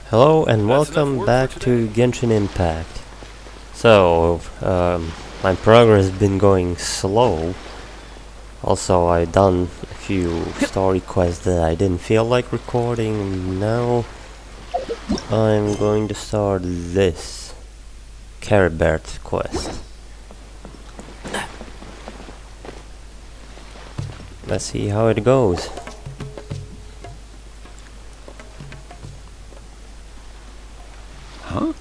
Hello and welcome back to Genshin Impact. So, my progress has been going slow. Also, I done a few story quests that I didn't feel like recording. Now, I'm going to start this Caribert quest. Let's see how it goes. Huh?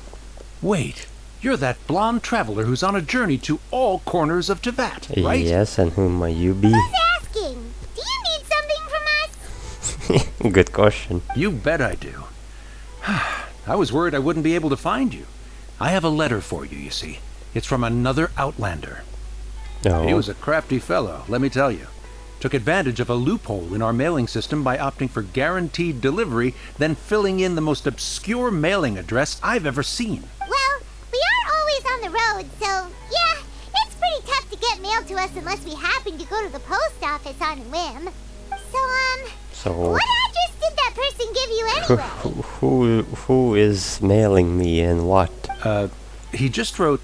Wait, you're that blonde traveler who's on a journey to all corners of Teyvat, right? Yes, and who might you be? Who's asking? Do you need something from us? Good question. You bet I do. I was worried I wouldn't be able to find you. I have a letter for you, you see. It's from another Outlander. No. He was a crafty fellow, let me tell you. Took advantage of a loophole in our mailing system by opting for guaranteed delivery, then filling in the most obscure mailing address I've ever seen. Well, we aren't always on the road, so yeah, it's pretty tough to get mail to us unless we happen to go to the post office on a whim. So, what address did that person give you anyway? Who is mailing me and what? He just wrote,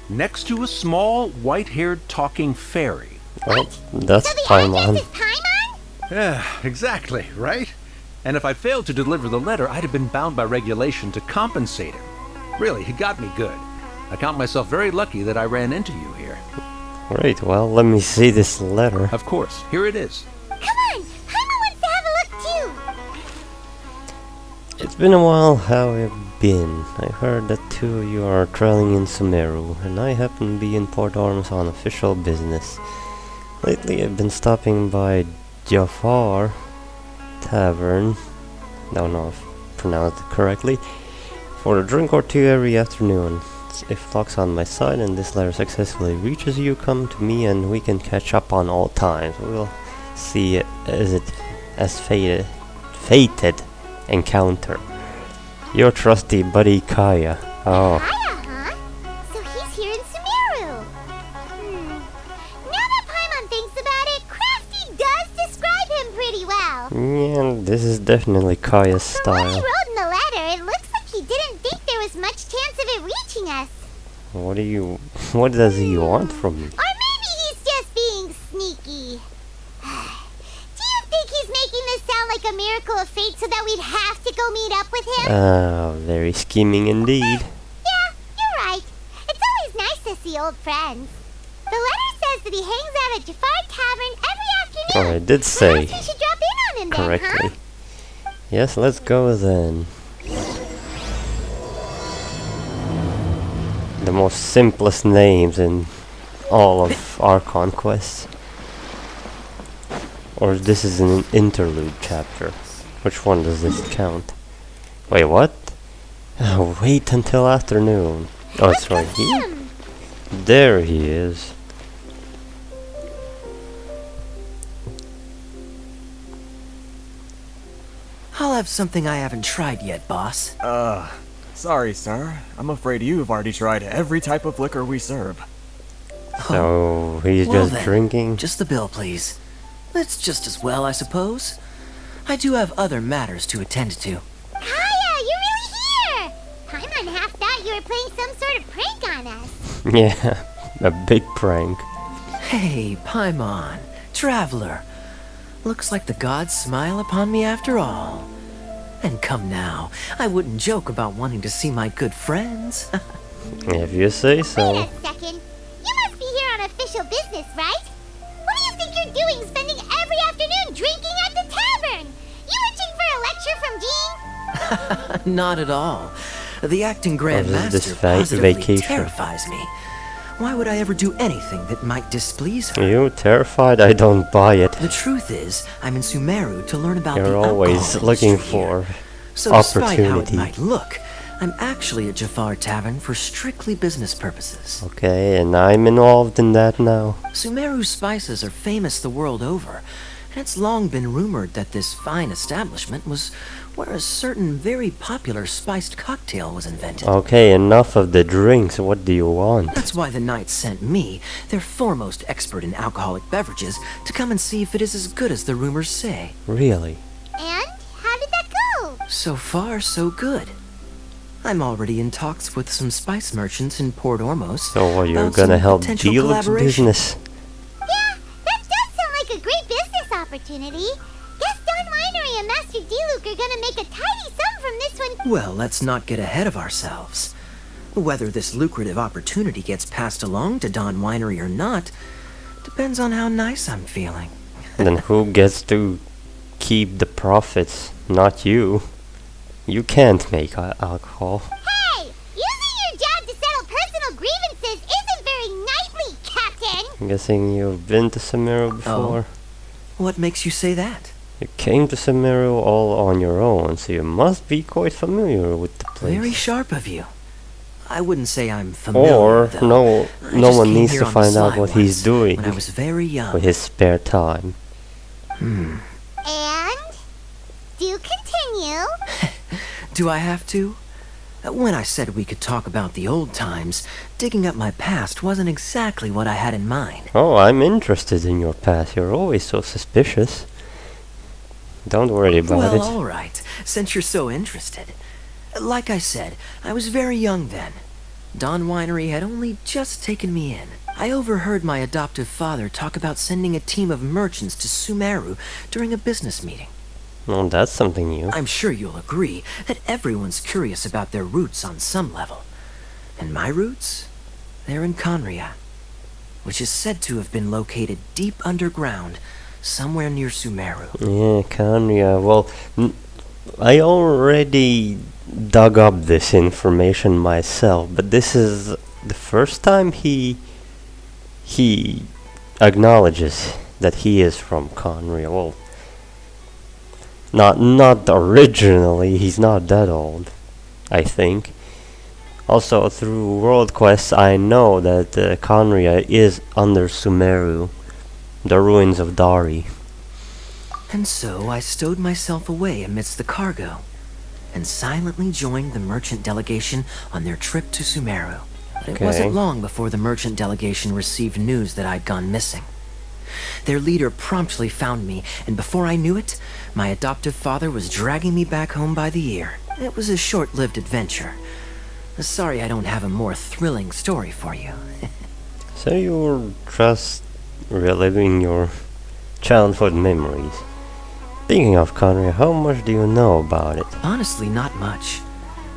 next to a small, white-haired talking fairy. Well, that's So the Paimon. address is Paimon? Yeah, exactly, right? And if I failed to deliver the letter, I'd have been bound by regulation to compensate him. Really, he got me good. I count myself very lucky that I ran into you here. Great, well, let me see this letter. Of course, here it is. Come on, Paimon wants to have a look too. It's been a while. How have you been? I heard that two of you are trailing in Sumeru, and I happen to be in Port Arms on official business. Lately I've been stopping by Jafar Tavern, don't know if I pronounced it correctly, for a drink or two every afternoon. If luck's on my side and this letter successfully reaches you, come to me and we can catch up on all times. We'll see it as fated encounter. Your trusty buddy Kaya. Oh. Kaya, huh? So he's here in Sumeru. Now that Paimon thinks about it, Crafty does describe him pretty well. Yeah, this is definitely Kaya's From what he style. wrote in the letter, it looks like he didn't think there was much chance of it reaching us. What does he want from me? Or maybe he's just being sneaky. Do you think he's making this sound like a miracle of fate so that we'd have to go meet up with him? Very scheming indeed. Yeah, you're right. It's always nice to see old friends. The letter says that he hangs out at Jafar Tavern every afternoon. Oh, I did say Perhaps we should drop in on him correctly. then, huh? Yes, let's go then. The most simplest names in all of our conquests. Or this is an interlude chapter. Which one does this count? Wait, what? Oh, wait until afternoon. Oh, it's right here. Him. There he is. I'll have something I haven't tried yet, boss. Sorry, sir. I'm afraid you've already tried every type of liquor we serve. So he's Well just then, drinking. Just the bill, please. That's just as well, I suppose. I do have other matters to attend to. Kaya, you're really here! Paimon half thought you were playing some sort of prank on us. Yeah, a big prank. Hey, Paimon, traveler. Looks like the gods smile upon me after all. And come now, I wouldn't joke about wanting to see my good friends. If you say so. Wait a second. You must be here on official business, right? What do you think you're doing spending every afternoon drinking at the tavern? You itching for a lecture from Jean? Not at all. The acting Grand Or is this Master positively vacation? terrifies me. Why would I ever do anything that might displease her? You terrified? I don't buy it. The truth is, I'm in Sumeru to learn about You're the always alcohol looking industry here. for So despite how it opportunity. might look, I'm actually at Jafar Tavern for strictly business purposes. Okay, and I'm involved in that now. Sumeru's spices are famous the world over, and it's long been rumored that this fine establishment was where a certain very popular spiced cocktail was invented. Okay, enough of the drinks. What do you want? That's why the Knights sent me, their foremost expert in alcoholic beverages, to come and see if it is as good as the rumors say. Really? And how did that go? so far so good. I'm already in talks with some spice merchants in Port Ormos. So you're about gonna some help potential Diluc's collaboration. business? Yeah, that does sound like a great business opportunity. Guess Don Winery and Master Diluc are gonna make a tidy sum from this one. Well, let's not get ahead of ourselves. Whether this lucrative opportunity gets passed along to Don Winery or not depends on how nice I'm feeling. Then who gets to keep the profits? Not you. You can't make alcohol. Hey, using your job to settle personal grievances isn't very knightly, Captain. I'm guessing you've been to Sumeru before. What makes you say that? You came to Sumeru all on your own, so you must be quite familiar with the place. Very sharp of you. I wouldn't say I'm familiar, Or though. I no just one came needs here to on the find out sly what he's once, doing when I was very young. with his spare time. And? Do continue. Do I have to? When I said we could talk about the old times, digging up my past wasn't exactly what I had in mind. Oh, I'm interested in your past. You're always so suspicious. Don't worry about it. Well, all right, since you're so interested. Like I said, I was very young then. Don Winery had only just taken me in. I overheard my adoptive father talk about sending a team of merchants to Sumeru during a business meeting. Well, that's something new. I'm sure you'll agree that everyone's curious about their roots on some level. And my roots? They're in Conria, which is said to have been located deep underground, somewhere near Sumeru. Yeah, Kanya. Well, I already dug up this information myself, but this is the first time he acknowledges that he is from Conria. Well, not originally. He's not that old, I think. Also, through world quests, I know that Conria is under Sumeru, the ruins of Dari. And so I stowed myself away amidst the cargo, and silently joined the merchant delegation on their trip to Sumeru. But it wasn't long before the merchant delegation received news that I'd gone missing. Their leader promptly found me, and before I knew it, my adoptive father was dragging me back home by the ear. It was a short-lived adventure. Sorry I don't have a more thrilling story for you. So you're just reliving your childhood memories. Speaking of Conria, how much do you know about it? Honestly, not much.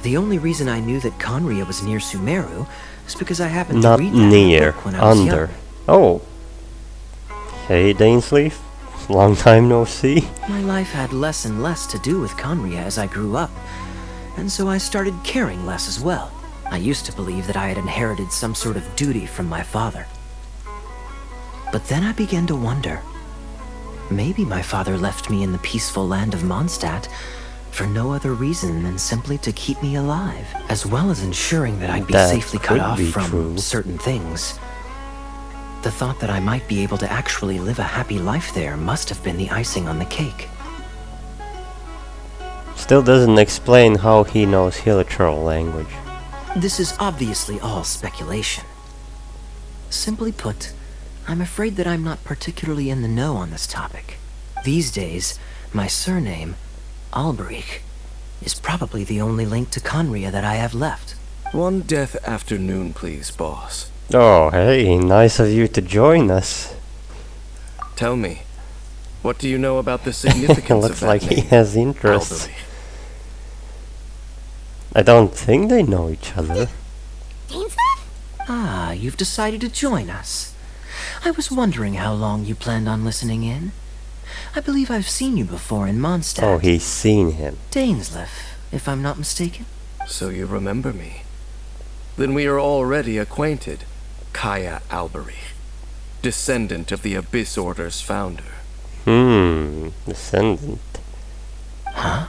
The only reason I knew that Conria was near Sumeru is because I happened Not to read that in a near, book when I was under. young. Oh. Hey, Dainsleif. Long time no see. My life had less and less to do with Conria as I grew up, and so I started caring less as well. I used to believe that I had inherited some sort of duty from my father. But then I began to wonder. Maybe my father left me in the peaceful land of Mondstadt for no other reason than simply to keep me alive, as well as ensuring that I'd be That safely cut could off be from true. certain things. The thought that I might be able to actually live a happy life there must have been the icing on the cake. Still doesn't explain how he knows Hilichurl language. This is obviously all speculation. Simply put, I'm afraid that I'm not particularly in the know on this topic. These days, my surname, Alberich, is probably the only link to Conria that I have left. One death afternoon, please, boss. Oh, hey, nice of you to join us. Tell me, what do you know about the significance of Looks that like he name, has interests. Alberich? I don't think they know each other. Dainsleif? Ah, you've decided to join us. I was wondering how long you planned on listening in. I believe I've seen you before in Mondstadt. Oh, he's seen him. Dainsleif, if I'm not mistaken. So you remember me. Then we are already acquainted. Kaya Alberich, descendant of the Abyss Order's founder. Descendant. Huh?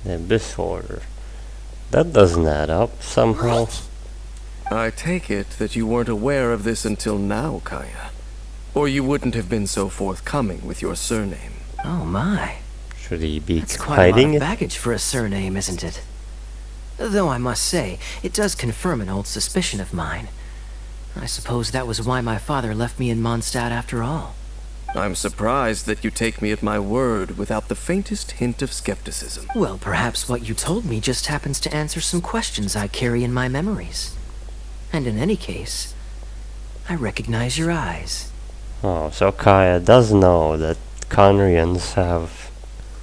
The Abyss Order. That doesn't add up somehow. I take it that you weren't aware of this until now, Kaya. Or you wouldn't have been so forthcoming with your surname. Oh my. Should he be That's quite a lot hiding of it? baggage for a surname, isn't it? Though I must say, it does confirm an old suspicion of mine. I suppose that was why my father left me in Mondstadt after all. I'm surprised that you take me at my word without the faintest hint of skepticism. Well, perhaps what you told me just happens to answer some questions I carry in my memories. And in any case, I recognize your eyes. Oh, so Kaya does know that Conrians have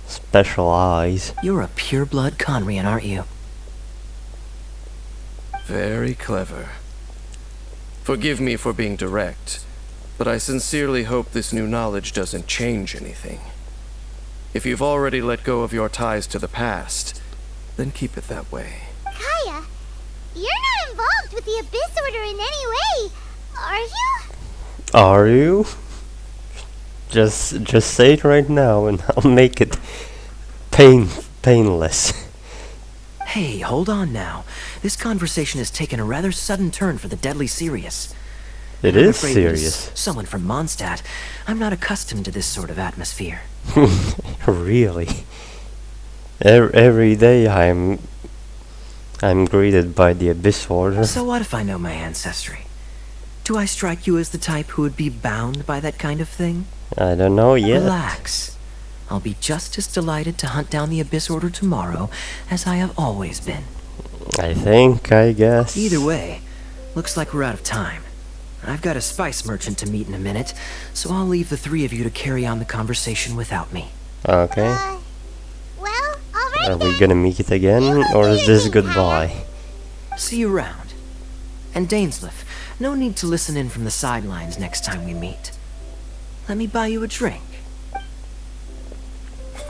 special eyes. You're a pure-blood Conrian, aren't you? Very clever. Forgive me for being direct, but I sincerely hope this new knowledge doesn't change anything. If you've already let go of your ties to the past, then keep it that way. Kaya, you're not involved with the Abyss Order in any way, are you? Are you? Just say it right now and I'll make it painless. Hey, hold on now. This conversation has taken a rather sudden turn for the deadly serious. It I'm is afraid that as serious. someone from Mondstadt, I'm not accustomed to this sort of atmosphere. Really? Every day I'm greeted by the Abyss Order. So what if I know my ancestry? Do I strike you as the type who would be bound by that kind of thing? I don't know yet. Relax. I'll be just as delighted to hunt down the Abyss Order tomorrow as I have always been. I guess. Either way, looks like we're out of time. I've got a spice merchant to meet in a minute, so I'll leave the three of you to carry on the conversation without me. Okay. Well, alright Are then. we gonna meet it again, or is this goodbye? See you around. And Dainsleif, no need to listen in from the sidelines next time we meet. Let me buy you a drink.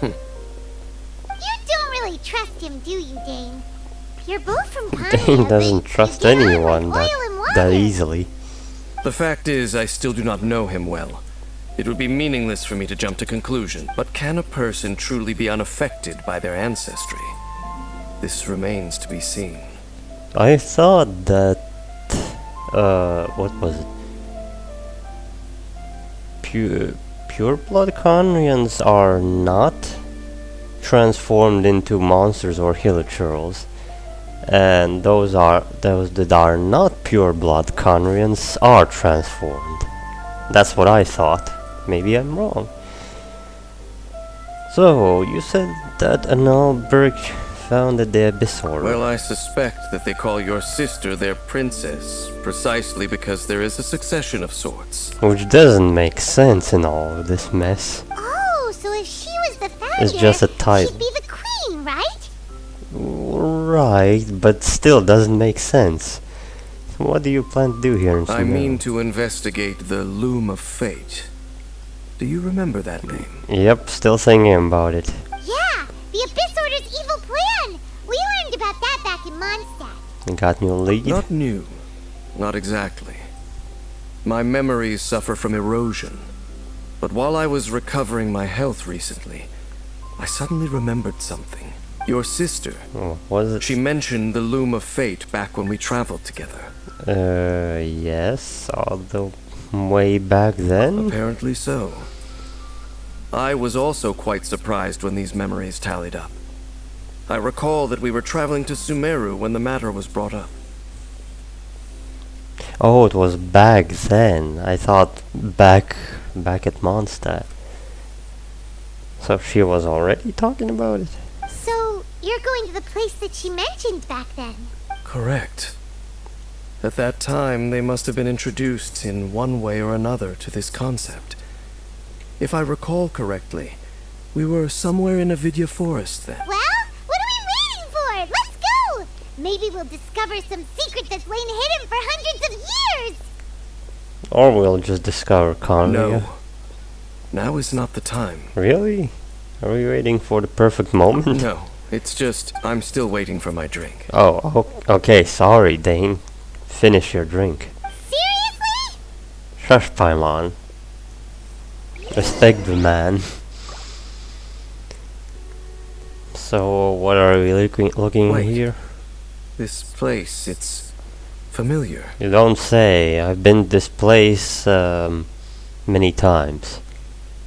You don't really trust him, do you, Dane? You're both from Pine. Dane doesn't trust anyone that easily. The fact is, I still do not know him well. It would be meaningless for me to jump to conclusion, but can a person truly be unaffected by their ancestry? This remains to be seen. I thought that what was it? Pureblood Conrians are not transformed into monsters or hilichurls, and those that are not pureblood Conrians are transformed. That's what I thought. Maybe I'm wrong. So you said that Annalberg founded the Abyss Order. Well, I suspect that they call your sister their princess, precisely because there is a succession of sorts. Which doesn't make sense in all of this mess. Oh, so if she was the founder, It's just a title. she'd be the queen, right? Right, but still doesn't make sense. What do you plan to do here in I Sumeru? mean to investigate the Loom of Fate. Do you remember that name? Yep, still thinking about it. Yeah, the Abyss Order's evil plan. We learned about that back in Mondstadt. Got new lead? Not new. Not exactly. My memories suffer from erosion. But while I was recovering my health recently, I suddenly remembered something. Your sister. Oh, was it? She mentioned the Loom of Fate back when we traveled together. Yes, all the way back then? Apparently so. I was also quite surprised when these memories tallied up. I recall that we were traveling to Sumeru when the matter was brought up. Oh, it was back then. I thought back at Mondstadt. So she was already talking about it? So, you're going to the place that she mentioned back then? Correct. At that time, they must have been introduced in one way or another to this concept. If I recall correctly, we were somewhere in Avidya Forest then. Well, what are we waiting for? Let's go! Maybe we'll discover some secret that's lain hidden for hundreds of years! Or we'll just discover Conria. No. Now is not the time. Really? Are we waiting for the perfect moment? No, it's just, I'm still waiting for my drink. Okay, sorry, Dane. Finish your drink. Seriously? Shush, Paimon. Respect the man. So, what are we looking Wait. here? This place, it's familiar. You don't say. I've been to this place many times,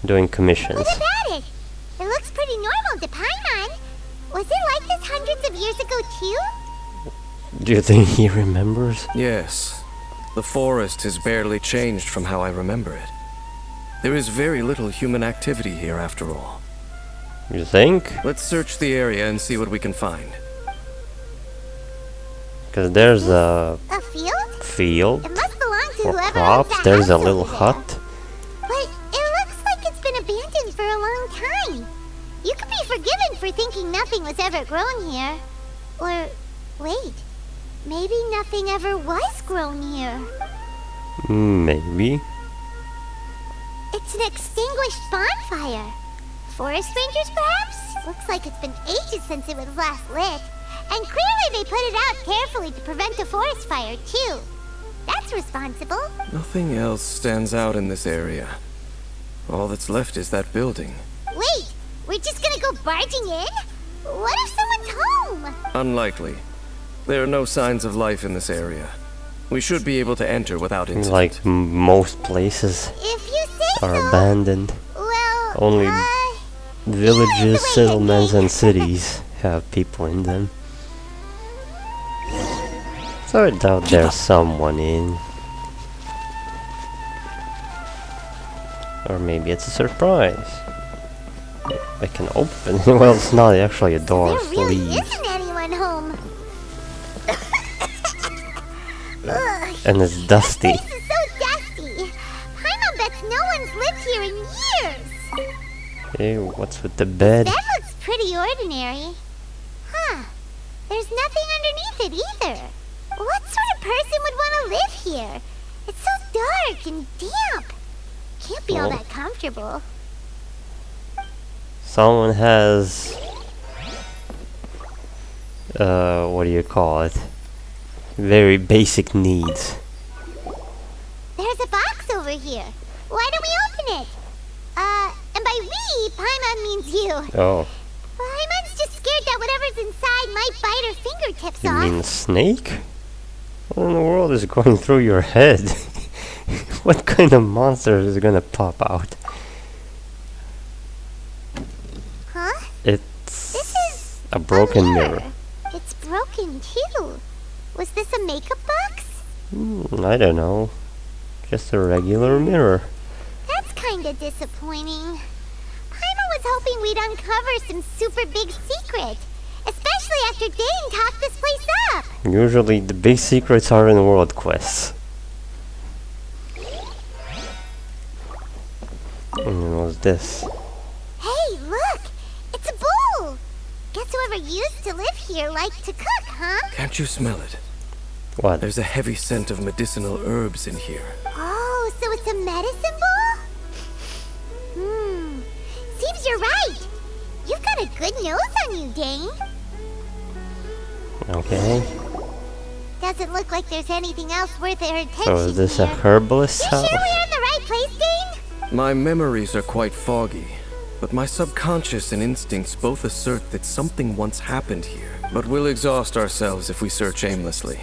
doing commissions. What about it? It looks pretty normal to Paimon. Was it like this hundreds of years ago too? Do you think he remembers? Yes. The forest has barely changed from how I remember it. There is very little human activity here after all. You think? Let's search the area and see what we can find. Because there's a A field? field It must belong to for whoever owns crops. that There's a house little over there. hut. But it looks like it's been abandoned for a long time. You could be forgiven for thinking nothing was ever grown here. Or, wait, maybe nothing ever was grown here. Maybe. It's an extinguished bonfire. Forest rangers, perhaps? Looks like it's been ages since it was last lit. And clearly they put it out carefully to prevent a forest fire, too. That's responsible. Nothing else stands out in this area. All that's left is that building. Wait, we're just gonna go barging in? What if someone's home? Unlikely. There are no signs of life in this area. We should be able to enter without incident. Like most places If you say are so. abandoned. Well, Only villages, way, settlements, Genki. and cities have people in them. So I doubt there's someone in. Or maybe it's a surprise. I can open it. Well, it's not actually a door, there it's really leaves. isn't anyone home. Ugh, And it's dusty. this is so dusty. Paimon bets no one's lived here in years. Hey, what's with the bed? That looks pretty ordinary. Huh. There's nothing underneath it either. What sort of person would want to live here? It's so dark and damp. Can't be all Well. that comfortable. Someone has... what do you call it? Very basic needs. There's a box over here. Why don't we open it? And by we, Paimon means you. Oh, Paimon's just scared that whatever's inside might bite her fingertips you off. mean a snake? What in the world is going through your head? What kind of monster is gonna pop out? Huh? It's This is a broken mirror. It's broken too. Was this a makeup box? I don't know. Just a regular mirror. That's kinda disappointing. Paimon was hoping we'd uncover some super big secret. Especially after Dane talked this place up. Usually the big secrets are in world quests. And what's this? Hey, look! It's a bowl! Guess whoever used to live here liked to cook, huh? Can't you smell it? What? There's a heavy scent of medicinal herbs in here. Oh, so it's a medicine bowl? Seems you're right. You've got a good nose on you, Dane. Okay. Doesn't look like there's anything else worth their attention So is this a here. herbalist You house? sure we're in the right place, Dane? My memories are quite foggy, but my subconscious and instincts both assert that something once happened here. But we'll exhaust ourselves if we search aimlessly.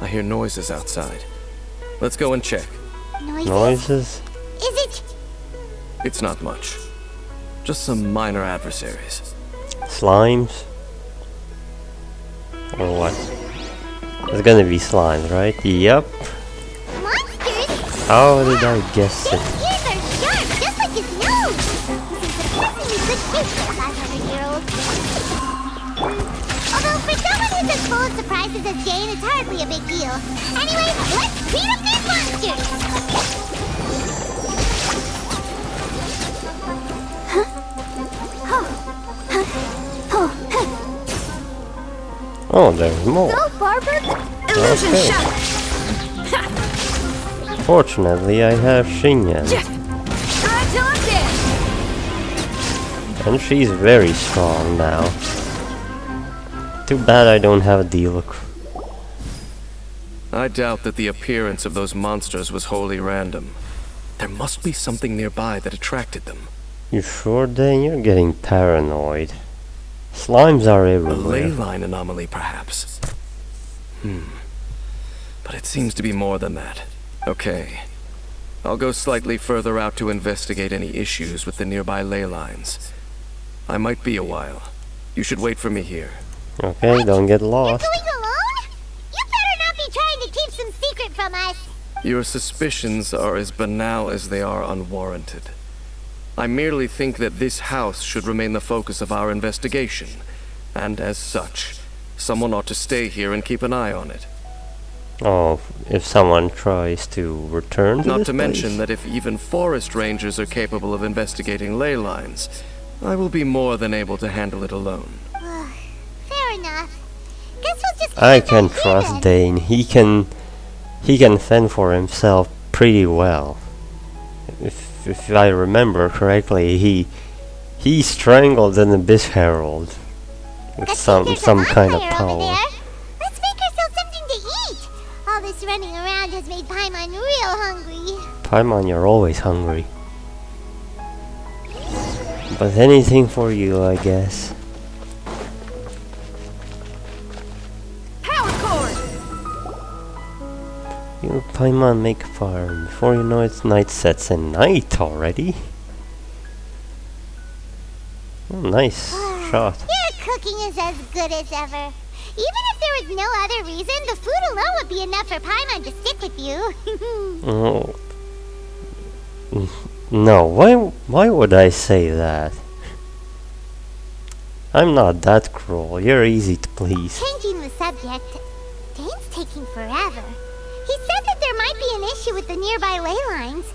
I hear noises outside. Let's go and check. Noises? Is it? It's not much. Just some minor adversaries. Slimes? Or what? It's gonna be slimes, right? Yep. Monsters? How did I guess His it? ears are sharp, just like his nose. He's a surprisingly good shape for a 500-year-old. Although for someone who's as full of surprises as Jane, it's hardly a big deal. Anyway, let's beat up these monsters! Oh, there's more. Go, Barber! Illusion shot! Fortunately, I have Xingyan. And she's very strong now. Too bad I don't have a D-look. I doubt that the appearance of those monsters was wholly random. There must be something nearby that attracted them. You sure, Dan? You're getting paranoid. Slimes are A everywhere. ley line anomaly, perhaps. But it seems to be more than that. Okay. I'll go slightly further out to investigate any issues with the nearby ley lines. I might be a while. You should wait for me here. Okay, don't get You're lost. going alone? You better not be trying to keep some secret from us. Your suspicions are as banal as they are unwarranted. I merely think that this house should remain the focus of our investigation, and as such, someone ought to stay here and keep an eye on it. Oh, if someone tries to return to Not this to mention place? that if even forest rangers are capable of investigating ley lines, I will be more than able to handle it alone. Fair enough. Guess we'll just I keep it can back here trust then. Dane. He can fend for himself pretty well. If I remember correctly, he strangled an Abyss Herald with I think there's some a kind of bonfire over power. there. Let's make ourselves something to eat. All this running around has made Paimon real hungry. Paimon, you're always hungry. But anything for you, I guess. Power cord! You Paimon make a fire, and before you know it, night sets in. Night already? Oh, nice shot. Your cooking is as good as ever. Even if there was no other reason, the food alone would be enough for Paimon to stick with you. Oh. No, why would I say that? I'm not that cruel. You're easy to please. Changing the subject, Dane's taking forever. He said that there might be an issue with the nearby ley lines.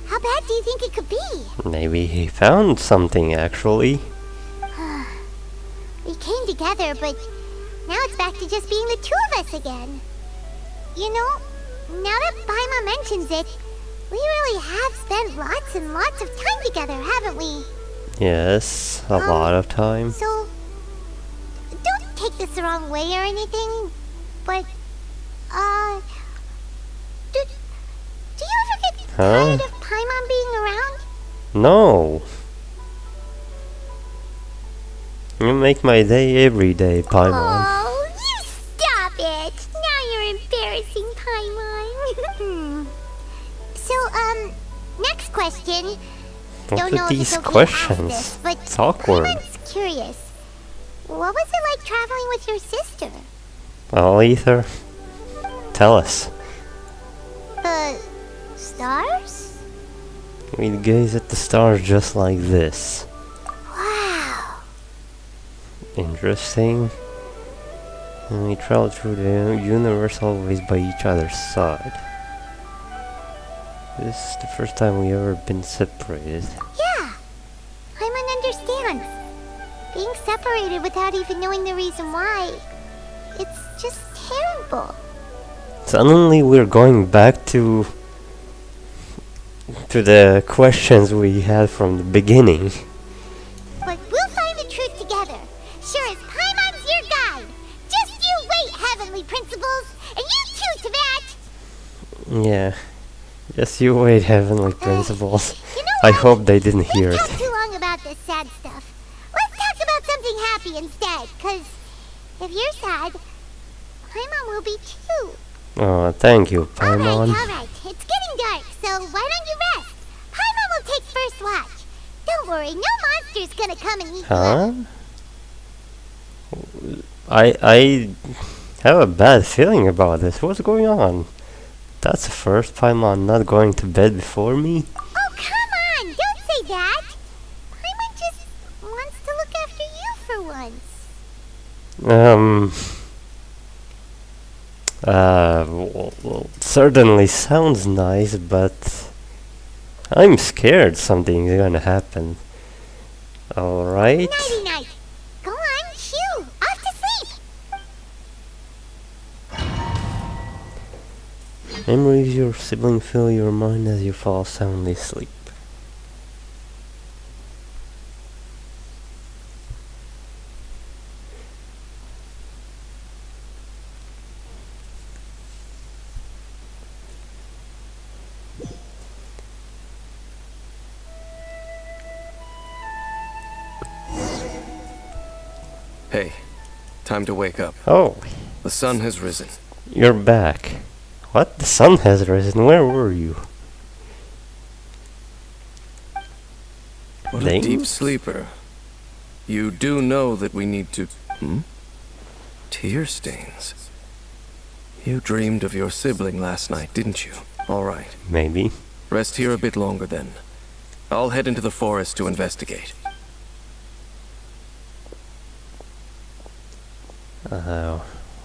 How bad do you think it could be? Maybe he found something actually. We came together, but now it's back to just being the two of us again. You know, now that Paimon mentions it, we really have spent lots and lots of time together, haven't we? Yes, a lot of time. So, don't take this the wrong way or anything, but, do you ever get tired of Paimon being around? No. You make my day every day, Paimon. Oh, you stop it! Now you're embarrassing, Paimon. So, next question. What Don't with know if these it's okay to ask questions? this, but It's awkward. Paimon's curious. What was it like traveling with your sister? Well, Ether, tell us. The stars? We'd gaze at the stars just like this. Wow. Interesting. And we traveled through the universe always by each other's side. This is the first time we ever been separated. Yeah. Paimon understands. Being separated without even knowing the reason why. It's just terrible. Suddenly we're going back to the questions we had from the beginning. But we'll find the truth together. Sure as Paimon's your guide. Just you wait, Heavenly Principles. And you too, Teyvat. Yeah. Just you wait, Heavenly Principles. You know I what? hope they didn't hear We've it. talked too long about this sad stuff. Let's talk about something happy instead. Cause if you're sad, Paimon will be too. Oh, thank you, Paimon. Alright. It's getting dark, so why don't you rest? Paimon will take first watch. Don't worry, no monster's gonna come and eat Huh? you. I have a bad feeling about this. What's going on? That's the first Paimon not going to bed before me? Oh, come on! Don't say that! Paimon just wants to look after you for once. Well, certainly sounds nice, but I'm scared something's gonna happen. Alright. Nighty-night. Go on, shoo! Off to sleep! Memories of your sibling fill your mind as you fall soundly asleep. Hey, time to wake up. Oh, The sun has risen. you're back. What? The sun has risen. Where were you? What a Dane? deep sleeper. You do know that we need to... Tear stains. You dreamed of your sibling last night, didn't you? All right. Maybe. Rest here a bit longer then. I'll head into the forest to investigate.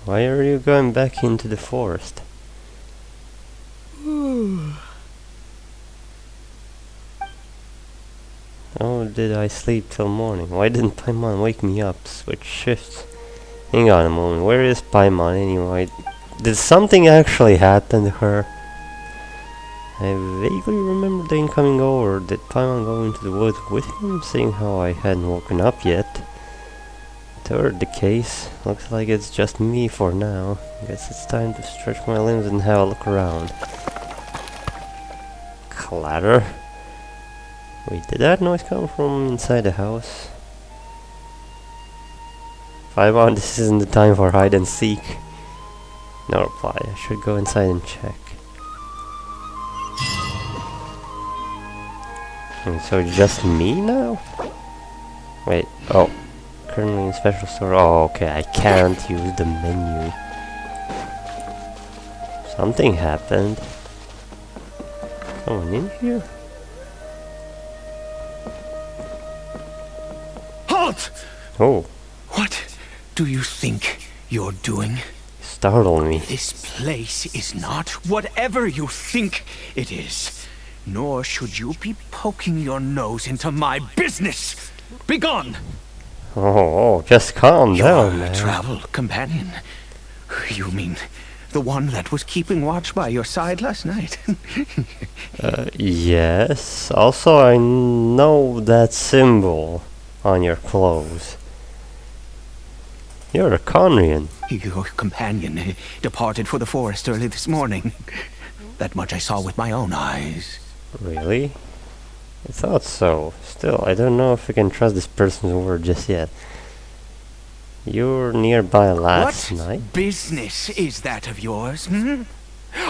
Why are you going back into the forest? Oh, did I sleep till morning? Why didn't Paimon wake me up? Switch shifts. Hang on a moment, where is Paimon anyway? Did something actually happen to her? I vaguely remember Dane coming over. Did Paimon go into the woods with him, seeing how I hadn't woken up yet? Whatever the case, looks like it's just me for now. Guess it's time to stretch my limbs and have a look around. Clatter? Wait, did that noise come from inside the house? Paimon, this isn't the time for hide and seek. No reply. I should go inside and check. So it's just me now? Wait, oh. Currently in special store. Oh, okay, I can't use the menu. Something happened. Someone in here? Halt! Oh, What do you think you're doing? startled me. This place is not whatever you think it is. Nor should you be poking your nose into my business. Begone! Oh, just calm down, Your man. travel companion. You mean the one that was keeping watch by your side last night? Yes. Also, I know that symbol on your clothes. You're a Conrian. Your companion departed for the forest early this morning. That much I saw with my own eyes. Really? I thought so. Still, I don't know if I can trust this person's word just yet. You were nearby last night? What business is that of yours, hmm?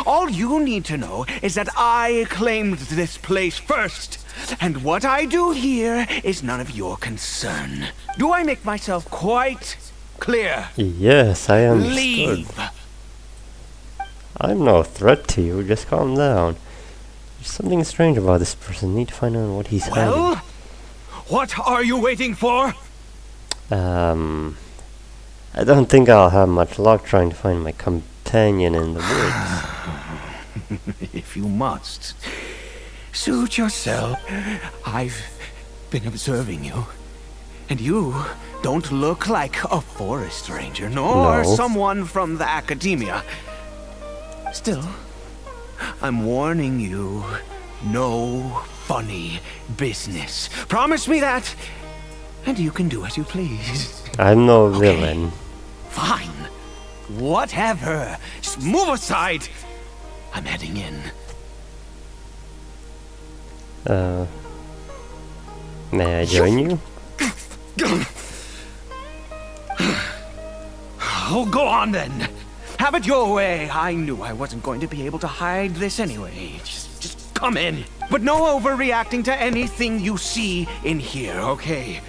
All you need to know is that I claimed this place first. And what I do here is none of your concern. Do I make myself quite clear? Yes, I understood. Leave! I'm no threat to you, just calm down. There's something strange about this person. Need to find out what he's Well, hiding. what are you waiting for? I don't think I'll have much luck trying to find my companion in the woods. If you must, suit yourself. I've been observing you, and you don't look like a forest ranger, nor No. someone from the academia. Still, I'm warning you, no funny business. Promise me that, and you can do as you please. I'm no Okay. villain. Fine. Whatever. Just move aside. I'm heading in. May I join you? Oh, go on then. Have it your way. I knew I wasn't going to be able to hide this anyway. Just come in. But no overreacting to anything you see in here, okay?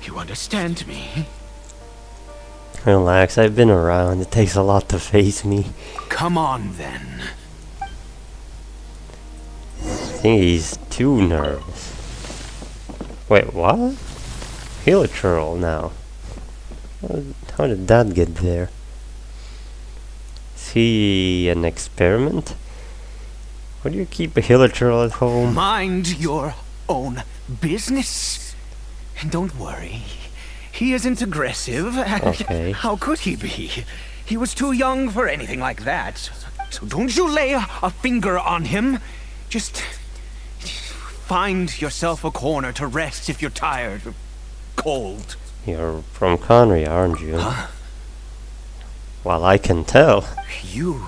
You understand me? Relax, I've been around. It takes a lot to face me. Come on then. I think he's too nervous. Wait, what? Hilichurl now. How did that get there? Is he an experiment? Why do you keep a Hilichurl at home? Mind your own business. And don't worry. He isn't aggressive. Okay. How could he be? He was too young for anything like that. So don't you lay a finger on him. Just find yourself a corner to rest if you're tired or cold. You're from Conry, aren't you? Huh? Well, I can tell. You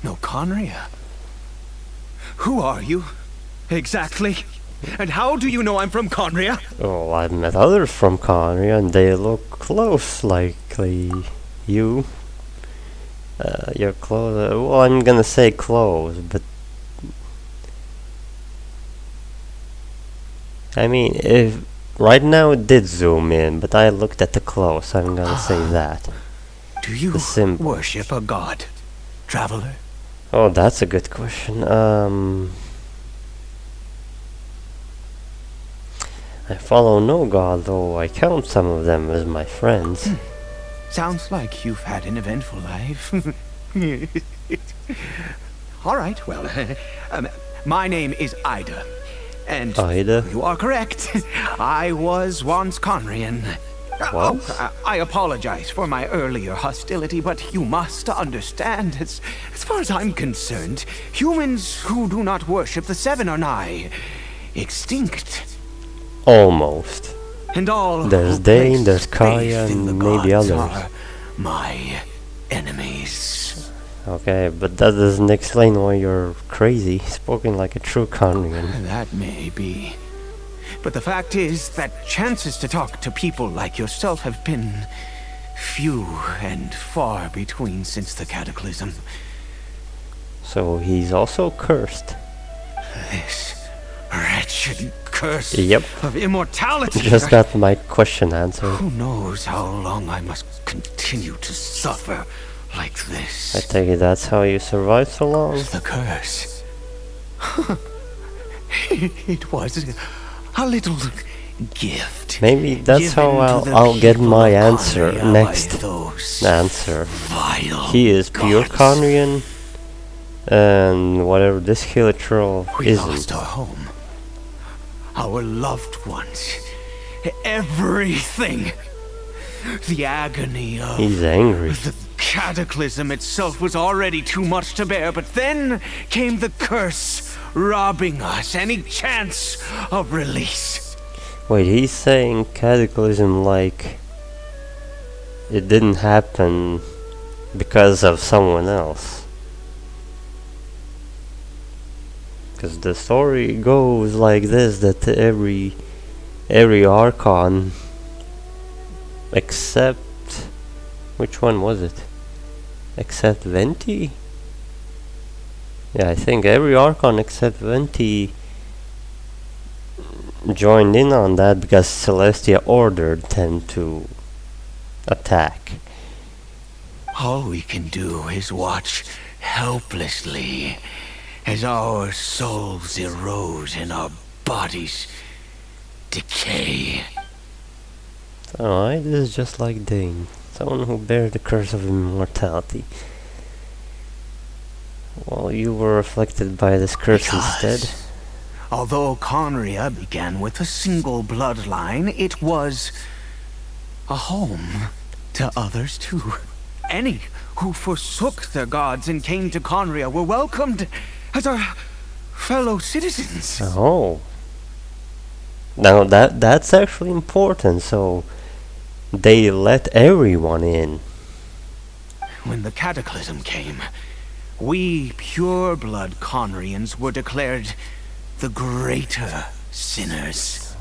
know Conria? Who are you? Exactly. And how do you know I'm from Conria? Oh, I've met others from Conry and they look close like you. Your clothes, well, I'm gonna say clothes, but I mean, if right now it did zoom in, but I looked at the clothes, I'm gonna say that. Do you The symbol. worship a god, traveler? Oh, that's a good question. I follow no god, though I count some of them as my friends. Sounds like you've had an eventful life. All right, well, my name is Ida. And Ida? you are correct. I was once Conrian. Was? I apologize for my earlier hostility, but you must understand, as far as I'm concerned, humans who do not worship the Seven are nigh extinct. Almost. And all There's who Dane, place there's Kaya, faith in the and maybe gods others. are my enemies. Okay, but that doesn't explain why you're crazy, spoken like a true Conrian. That may be. But the fact is that chances to talk to people like yourself have been few and far between since the cataclysm. So he's also cursed. This wretched curse Yep. of immortality. Just got my question answered. Who knows how long I must continue to suffer like this? I take it that's how you survived so long? The curse. It was a little gift. Maybe that's how given to the I'll get people my of answer Conria by next. those Answer. vile He is pure gods. Conrian, and whatever this killer troll We lost isn't. our home, our loved ones, everything. The agony of He's angry. the cataclysm itself was already too much to bear, but then came the curse, robbing us any chance of release. Wait, he's saying cataclysm like it didn't happen because of someone else. Because the story goes like this, that every Archon except... which one was it? Except Venti? Yeah, I think every Archon except Venti joined in on that because Celestia ordered them to attack. All we can do is watch helplessly as our souls erode and our bodies decay. Alright, this is just like Dane, someone who bears the curse of immortality. Well, you were afflicted by this curse instead. Although Conria began with a single bloodline, it was a home to others too. Any who forsook their gods and came to Conria were welcomed as our fellow citizens. Oh. Now that's actually important, so they let everyone in. When the cataclysm came, we pure-blood Conrians were declared the greater sinners.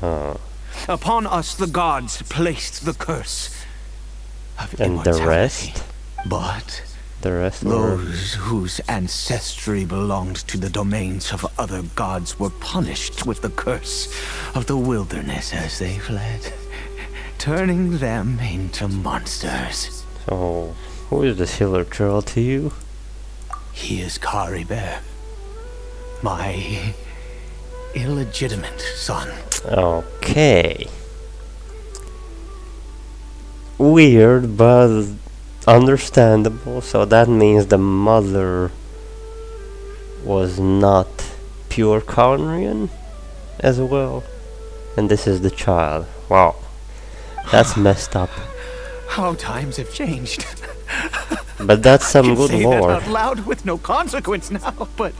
Upon us the gods placed the curse of And the immortality. rest? But The rest were... those whose ancestry belonged to the domains of other gods were punished with the curse of the wilderness as they fled, turning them into monsters. So, who is this healer troll to you? He is Kari Bear, my illegitimate son. Okay. Weird, but understandable. So that means the mother was not pure Conrian as well. And this is the child. Wow. That's messed up. How times have changed. But that's some good Say lore. that out loud with no consequence now, but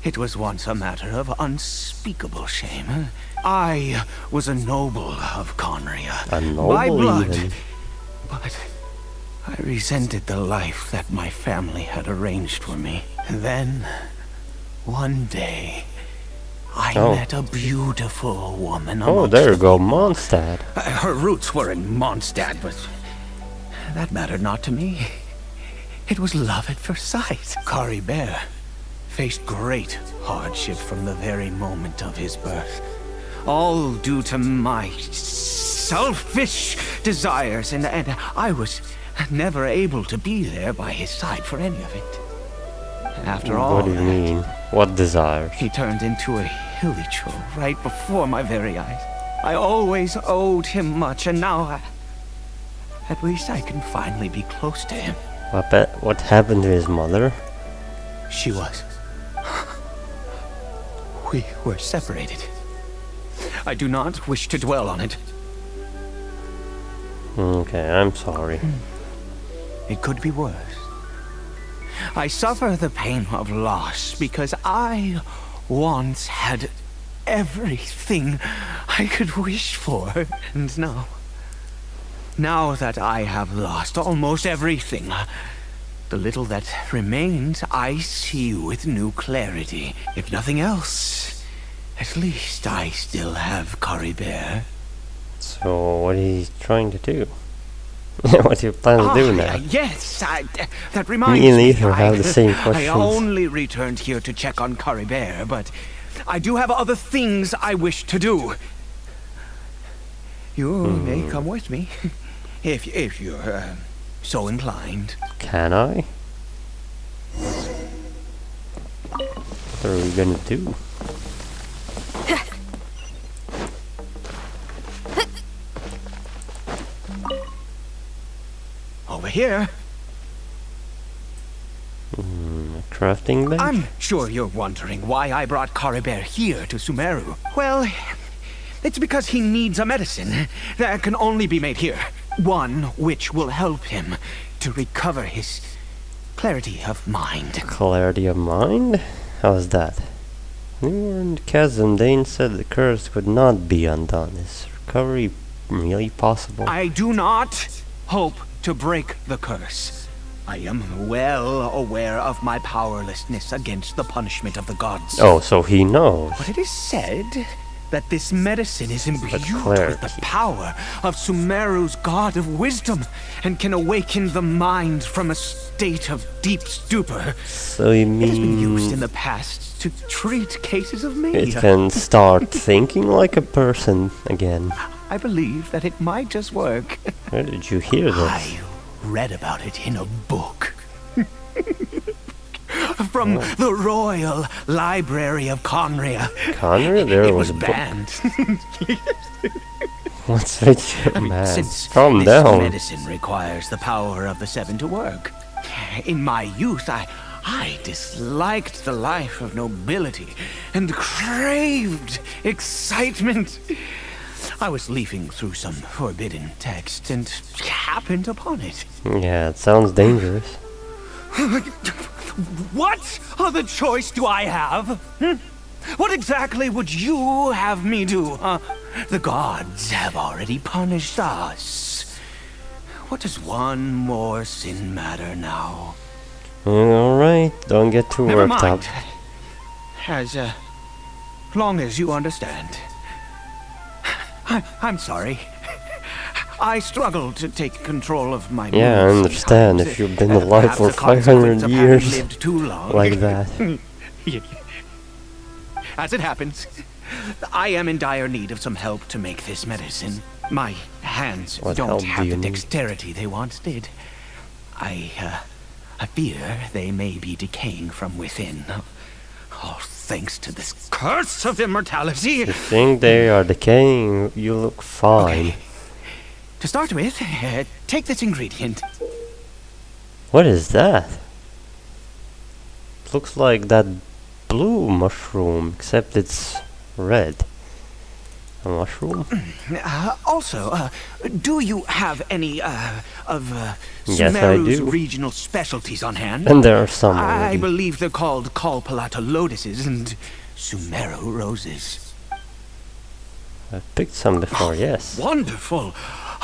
it was once a matter of unspeakable shame. I was a noble of Conria, A by noble blood, even. but I resented the life that my family had arranged for me. And then, one day, I met a beautiful woman. Oh, there you go, Mondstadt. Her roots were in Mondstadt, but that mattered not to me. It was love at first sight. Kari Bear faced great hardship from the very moment of his birth. All due to my selfish desires, and I was never able to be there by his side for any of it. After all, What do you mean? What desires? he turned into a hilichurl right before my very eyes. I always owed him much, and now at least I can finally be close to him. What happened to his mother? She was. We were separated. I do not wish to dwell on it. Okay, I'm sorry. It could be worse. I suffer the pain of loss because I once had everything I could wish for, and now that I have lost almost everything, the little that remains I see with new clarity. If nothing else, at least I still have Caribert. So, what are you trying to do? What do you plan to do now? Yes, that reminds Me me. neither have the same I questions. only returned here to check on Caribert, but I do have other things I wish to do. You may come with me, if you're so inclined. Can I? What are we gonna do? Over here. A crafting bench? I'm sure you're wondering why I brought Caribert here to Sumeru. Well, it's because he needs a medicine that can only be made here. One which will help him to recover his clarity of mind. Clarity of mind? How's that? When we were in the chasm, Dane said the curse could not be undone. Is recovery really possible? I do not hope to break the curse. I am well aware of my powerlessness against the punishment of the gods. Oh, so he knows. But it is said that this medicine is imbued with clarity. the power of Sumeru's god of wisdom and can awaken the mind from a state of deep stupor. So you It has been used in mean the past to treat cases of it mania. can start thinking like a person again? I believe that it might just work. Where did you hear this? I read about it in a book. From the Royal Library of Conria. Conria? There It was was a book. banned. What's with you, man? Since Calm this down. medicine requires the power of the seven to work. In my youth, I disliked the life of nobility and craved excitement. I was leafing through some forbidden text and happened upon it. Yeah, it sounds dangerous. What other choice do I have? What exactly would you have me do? The gods have already punished us. What does one more sin matter now? Alright, don't get too Never worked mind. up. As long as you understand. I'm sorry. I struggle to take control of my Yeah, I moods understand sometimes. if you've been Perhaps alive for a consequence 500 of having years lived too long. like that. As it happens, I am in dire need of some help to make this medicine. My hands What help don't do have you the need? dexterity they once did. I fear they may be decaying from within. Oh, thanks to this curse of immortality. You think they are decaying? You look fine. Okay. To start with, take this ingredient. What is that? Looks like that blue mushroom, except it's red. A mushroom? Also, do you have any of Yes, I Sumeru's do. regional specialties on hand? And there are some I already. believe they're called Kalpalata lotuses and Sumeru roses. I've picked some before, yes. Wonderful!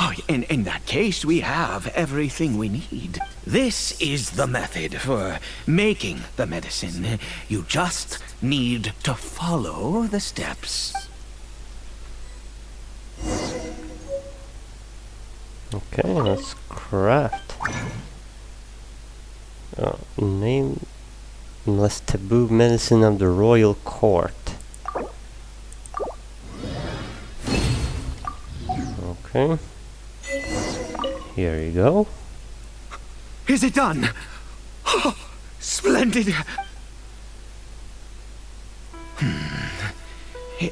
Oh, in that case, we have everything we need. This is the method for making the medicine. You just need to follow the steps. Okay, let's craft. Nameless taboo medicine of the royal court. Okay. Here you go. Is it done? Oh, splendid.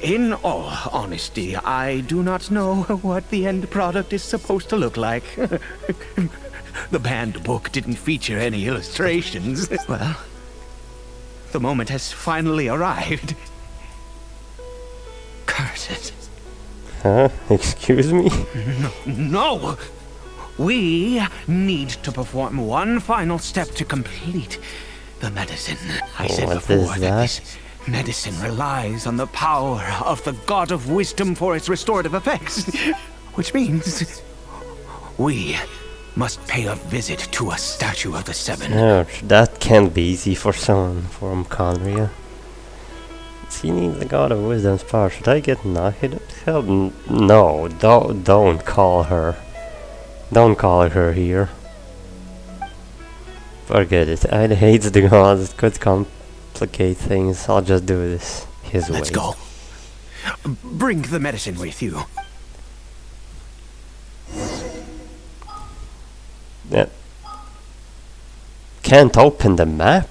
In all honesty, I do not know what the end product is supposed to look like. The banned book didn't feature any illustrations. Well, the moment has finally arrived. Curse it. Huh? Excuse me? No! We need to perform one final step to complete the medicine. I said What before is that that? this medicine relies on the power of the God of Wisdom for its restorative effects. Which means we must pay a visit to a statue of the Seven. Ouch, that can't be easy for someone from Conria. He needs the God of Wisdom's power. Should I get knocked? Hell, no, don't call her. Don't call her here. Forget it. I hate the gods. It could complicate things. I'll just do this his way. Let's go. Bring the medicine with you. Yeah. Can't open the map?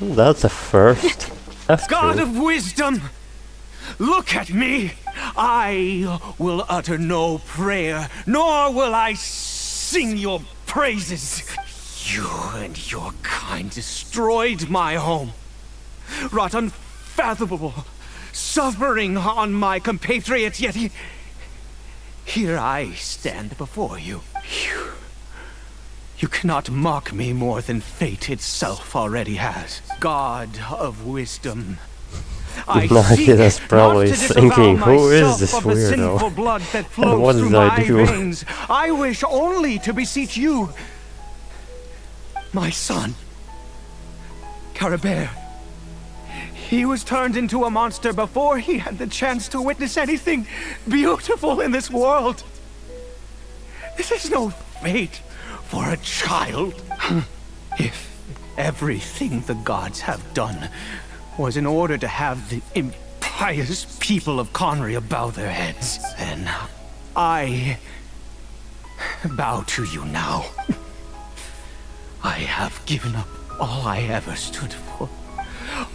That's a first. That's God true. of Wisdom, look at me. I will utter no prayer, nor will I sing your praises. You and your kind destroyed my home, wrought unfathomable suffering on my compatriots, yet here I stand before you. You cannot mock me more than fate itself already has. God of Wisdom, I Nakida's seek probably not to disavow thinking, who is myself this of the sinful weirdo? blood that And flows what through did I my do? veins. I wish only to beseech you, my son, Caribert. He was turned into a monster before he had the chance to witness anything beautiful in this world. This is no fate for a child. If everything the gods have done was in order to have the impious people of Conria bow their heads, then I bow to you now. I have given up all I ever stood for.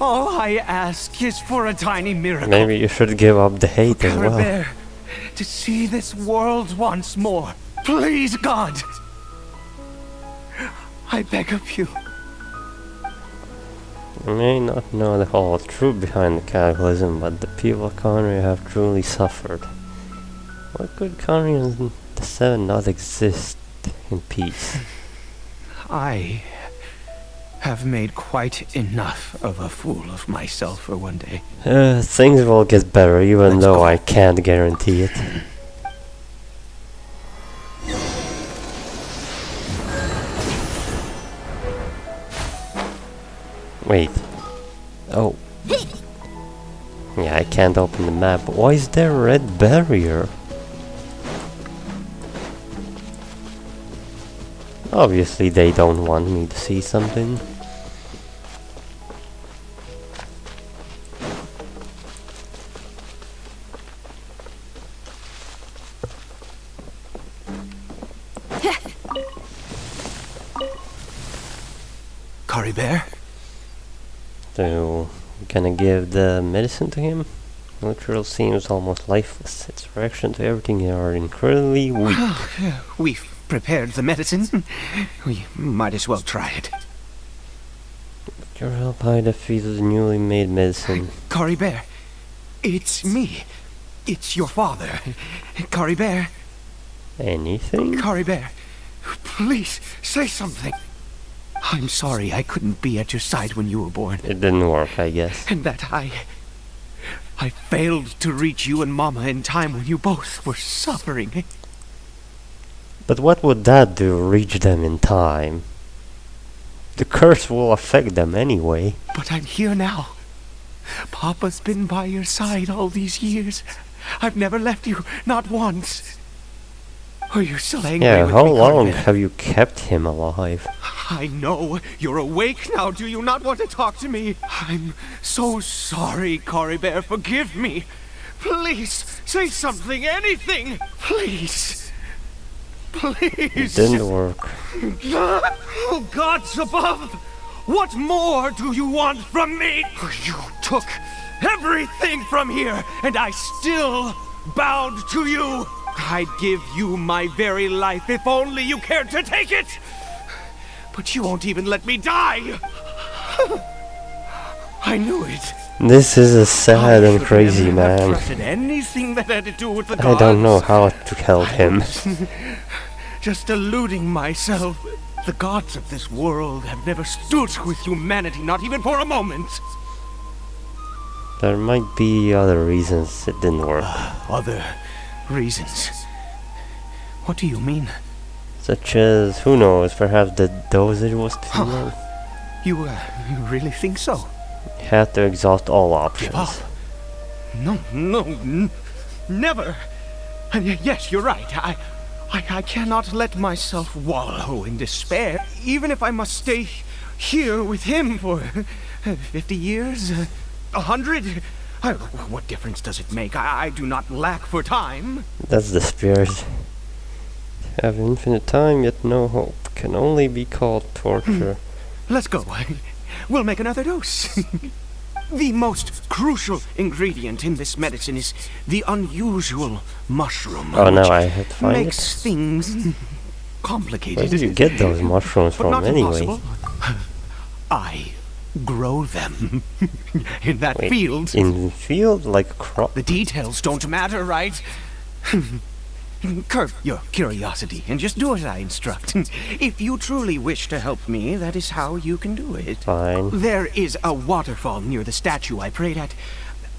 All I ask is for a tiny miracle. Maybe you should give up the hate as well. Caribert, to see this world once more. Please, God. I beg of you. You may not know the whole truth behind the cataclysm, but the people of Conria have truly suffered. Why could Conria and the Seven not exist in peace? I have made quite enough of a fool of myself for one day. Things will get better, even Let's though go. I can't guarantee it. Wait. Oh. Yeah, I can't open the map. Why is there a red barrier? Obviously they don't want me to see something. Caribert? So, you gonna give the medicine to him? Literal seems almost lifeless. Its reaction to everything are incredibly weak. We've prepared the medicine. We might as well try it. Your help I defeated the newly made medicine. Caribert, it's me. It's your father. Caribert, Anything? Caribert, please say something. I'm sorry I couldn't be at your side when you were born. It didn't work, I guess. And that I failed to reach you and Mama in time when you both were suffering. But what would that do, reach them in time? The curse will affect them anyway. But I'm here now. Papa's been by your side all these years. I've never left you, not once. Are you still angry Yeah, with how me, long Caribert? have you kept him alive? I know. You're awake now. Do you not want to talk to me? I'm so sorry, Caribert. Forgive me. Please, say something, anything. Please. Please. It didn't work. Oh, gods above! What more do you want from me? You took everything from here, and I still bowed to you. I'd give you my very life if only you cared to take it. But you won't even let me die. I knew it. This is a sad and crazy man. Trusted anything that had to do with the I gods. don't know how to help him. Just deluding myself. The gods of this world have never stood with humanity, not even for a moment. There might be other reasons it didn't work. Other reasons? What do you mean? Such as, who knows, perhaps the dosage was too low. You really think so? Had to exhaust all Give options. up? No, never. Yes, you're right. I cannot let myself wallow in despair, even if I must stay here with him for 50 years, 100. What difference does it make? I do not lack for time. That's the spirit. Have infinite time, yet no hope. Can only be called torture. Let's go. We'll make another dose. The most crucial ingredient in this medicine is the unusual mushroom. Oh, now which I have to find makes it. things complicated. Where did you get those mushrooms But from not anyway? impossible. I grow them in that Wait, field. in the field? Like a crop? The details don't matter, right? Curb your curiosity and just do as I instruct. If you truly wish to help me, that is how you can do it. Fine. There is a waterfall near the statue I prayed at.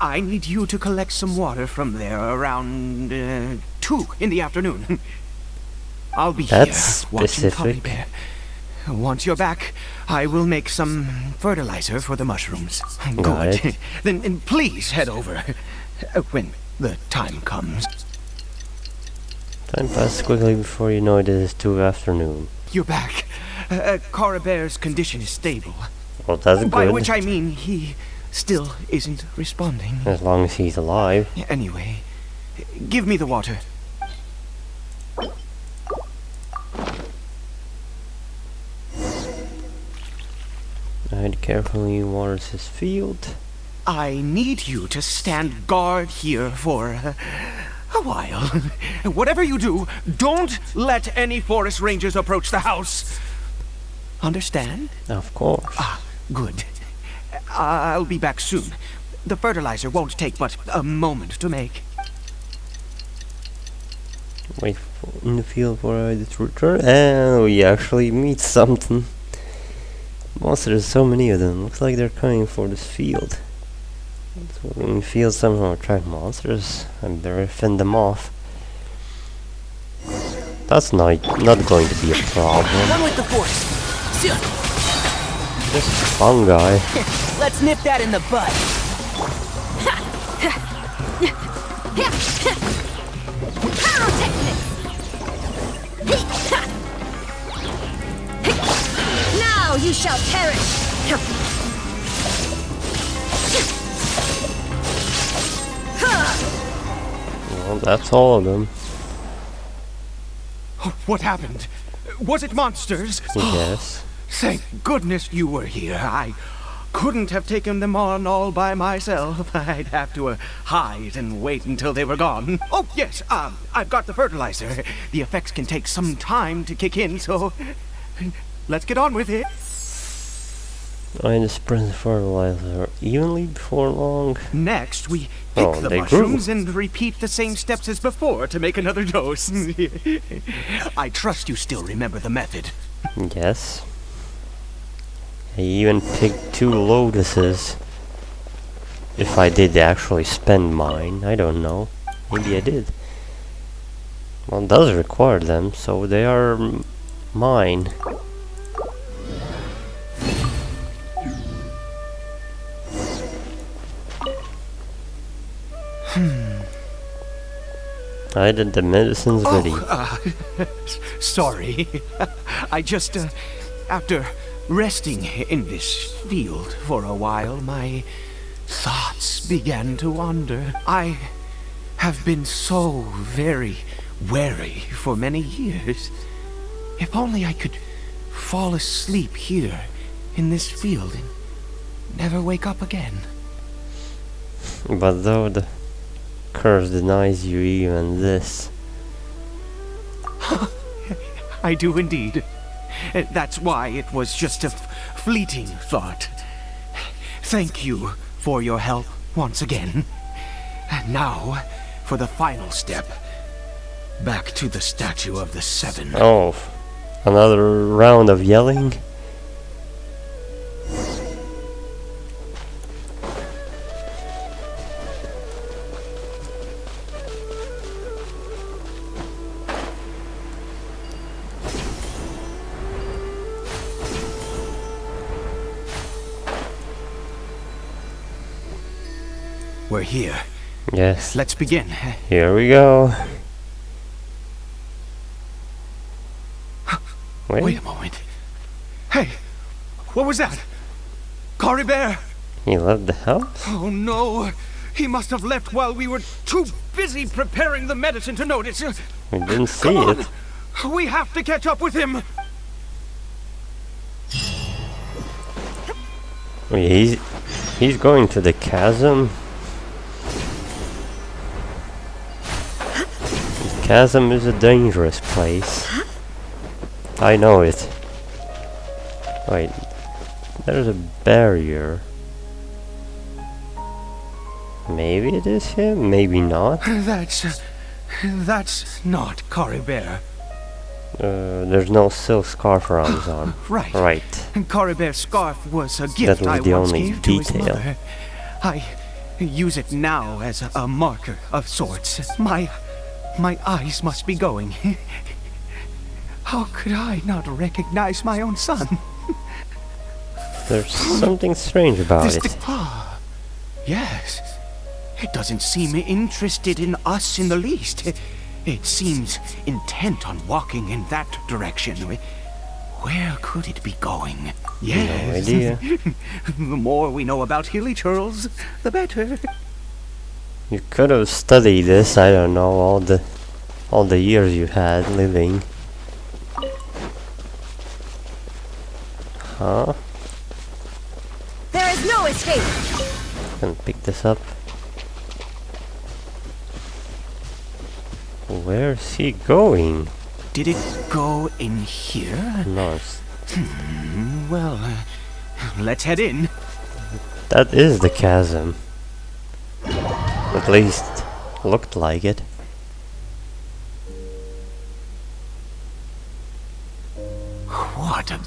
I need you to collect some water from there around 2 in the afternoon. I'll be That's here watching Cubby specific. Bear. Once you're back, I will make some fertilizer for the mushrooms. Got Good. it. Then please head over when the time comes. Time passes quickly before you know it is 2 afternoon. You're back. Cora Bear's condition is stable. Well, that's By good. which I mean he still isn't responding. As long as he's alive. Anyway, give me the water. Hyde carefully waters his field. I need you to stand guard here for a while. Whatever you do, don't let any forest rangers approach the house. Understand? Of course. Ah, good. I'll be back soon. The fertilizer won't take but a moment to make. Wait in the field for Hyde to return. And we actually meet something. Monsters, so many of them. Looks like they're coming for this field. So when fields somehow attract monsters, I better fend them off. That's not going to be a problem. One with the force. Soon. This fungi. Let's nip that in the bud. Now you shall perish. Well, that's all of them. What happened? Was it monsters? Yes. Thank goodness you were here. I couldn't have taken them on all by myself. I'd have to hide and wait until they were gone. Oh, yes, I've got the fertilizer. The effects can take some time to kick in, so let's get on with it. I just spread the fertilizer evenly before long. Next, we pick Oh, the they mushrooms grew. and repeat the same steps as before to make another dose. I trust you still remember the method. Yes. I even picked 2 lotuses. If I did actually spend mine, I don't know. Maybe I did. Well, it does require them, so they are mine. I did the medicines ready. Sorry. I just, after resting in this field for a while, my thoughts began to wander. I have been so very wary for many years. If only I could fall asleep here in this field and never wake up again. But though the curse denies you even this. I do indeed. That's why it was just a fleeting thought. Thank you for your help once again. And now, for the final step. Back to the statue of the Seven. Oh, another round of yelling? We're here. Yes. Let's begin. Here we go. Wait a moment. Hey, what was that? Cory Bear! He left the house? Oh no! He must have left while we were too busy preparing the medicine to notice. We didn't see Come on! it. We have to catch up with him! Wait, he's going to the chasm? The chasm is a dangerous place. I know it. Wait, there's a barrier. Maybe it is him, maybe not. That's not Cory Bear. There's no silk scarf around his arm. Right. Right. Cory Bear's scarf was a gift That was I the once only gave to his detail. mother. I use it now as a marker of sorts. My eyes must be going. How could I not recognize my own son? There's something strange about it. Yes. It doesn't seem interested in us in the least. It seems intent on walking in that direction. Where could it be going? Yes. No idea. The more we know about Hilly Churls, the better. You could have studied this, I don't know, all the years you had living. Huh? There is no escape. Gonna pick this up. Where's he going? Did it go in here? No, Well, let's head in. that is the chasm. At least looked like it. What a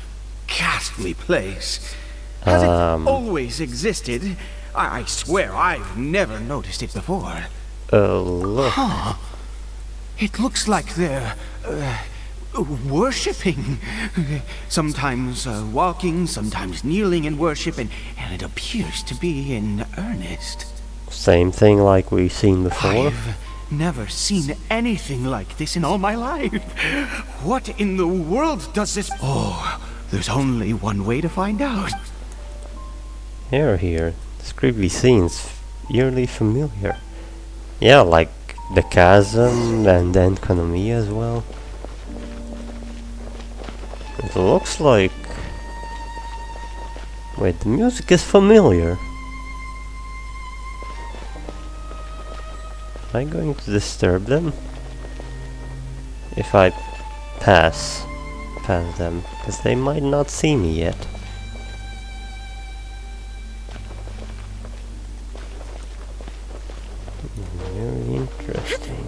ghastly place. Has it always existed? I swear I've never noticed it before. Look. It looks like they're worshipping. Sometimes walking, sometimes kneeling in worship, and it appears to be in earnest. Same thing like we've seen before. I've never seen anything like this in all my life. What in the world does this... Oh, there's only one way to find out. Here. This creepy scene's eerily familiar. Yeah, like the chasm and the economy as well. It looks like... Wait, the music is familiar. Am I going to disturb them? If I pass them, because they might not see me yet. Very interesting.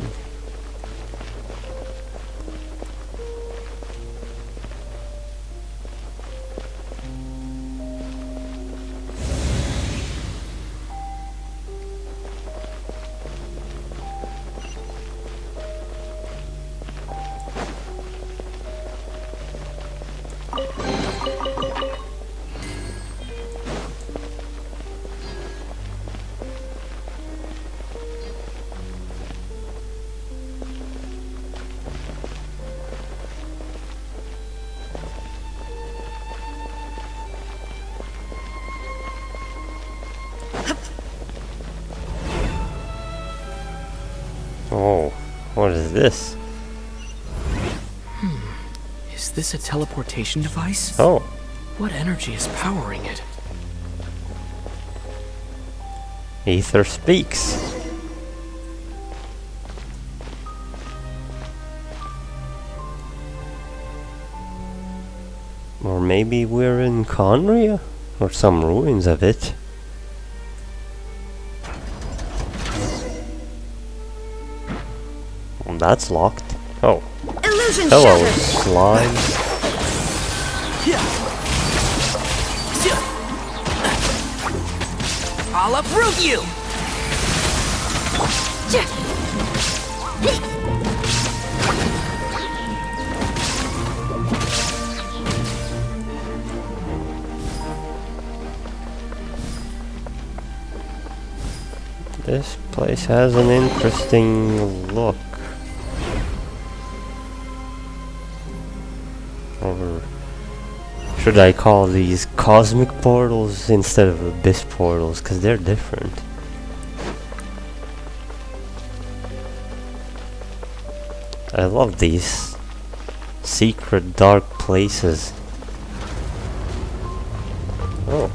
Oh, what is this? this a teleportation device? Oh. What energy is powering it? Ether speaks. Or maybe we're in Conria? Or some ruins of it. Well, that's locked. Oh. Illusion Hello, shattered. slime. I'll uproot you! This place has an interesting look. Or should I call these cosmic portals instead of abyss portals, because they're different. I love these secret dark places. Oh.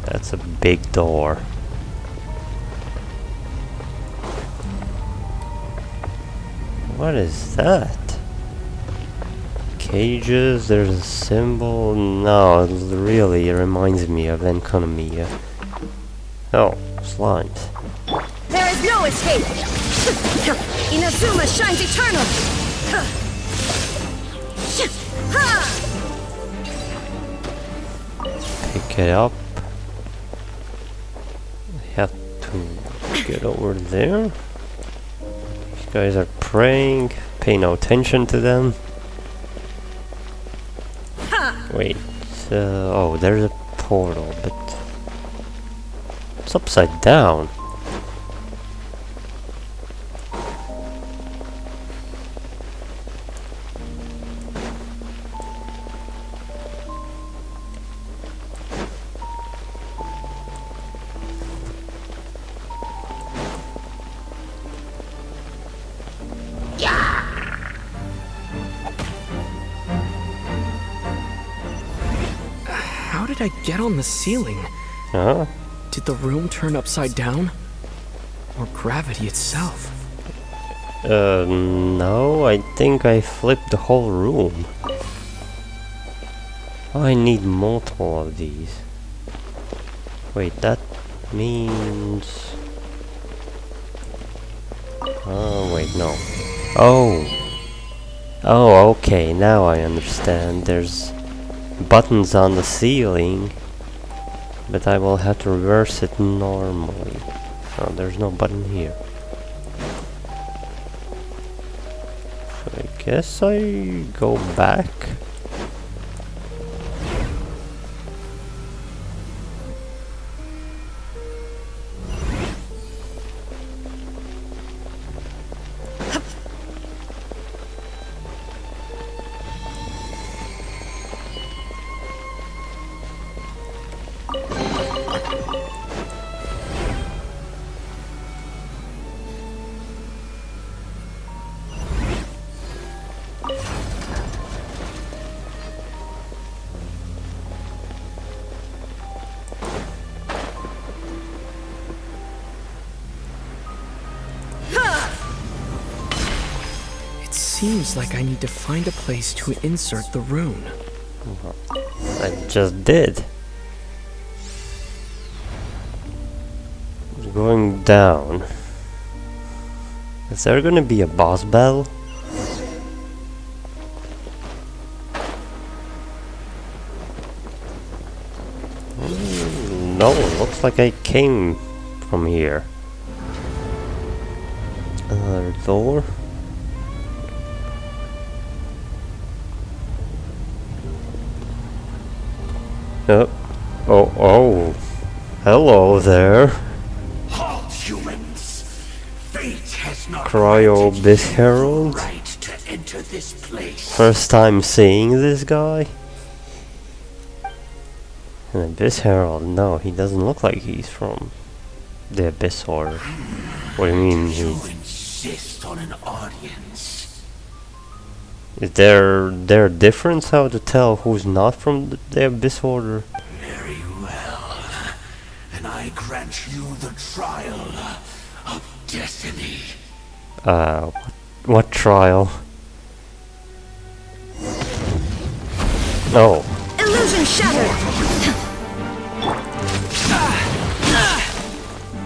That's a big door. What is that? Cages, there's a symbol. No, really, it reminds me of Enconomia. Oh, slimes. There is no escape. Inazuma shines eternal. Pick it up. I have to get over there. These guys are praying. Pay no attention to them. Wait. Oh, there's a portal, but it's upside down. How did I get on the ceiling? Huh? Did the room turn upside down? Or gravity itself? No, I think I flipped the whole room. Oh, I need multiple of these. Wait, that means... Oh, wait, no. Oh! Oh, okay, now I understand. There's buttons on the ceiling, but I will have to reverse it normally. Oh, there's no button here. So I guess I go back. Seems like I need to find a place to insert the rune. I just did. Going down. Is there gonna be a boss battle? No, looks like I came from here. Another door. Oh, hello there. Halt, humans. Fate has not Cryo Abyss Herald. right to enter this place. First time seeing this guy. An Abyss Herald? No, he doesn't look like he's from the Abyss Order. What do you mean? You insist on an audience. Is there a difference how to tell who's not from the Abyss Order? Very well. And I grant you the trial of destiny. What trial? Oh. Illusion shattered.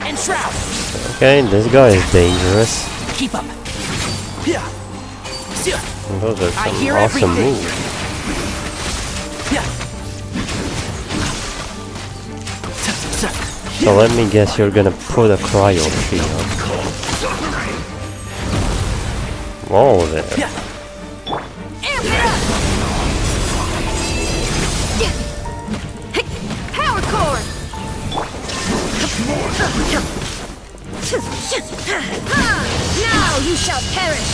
Enshroud. Okay, this guy is dangerous. Keep up. Those are I some hear awesome everything. moves. So let me guess you're gonna put a cryo shield. Whoa there. Amp it up. Power core. Now you shall perish.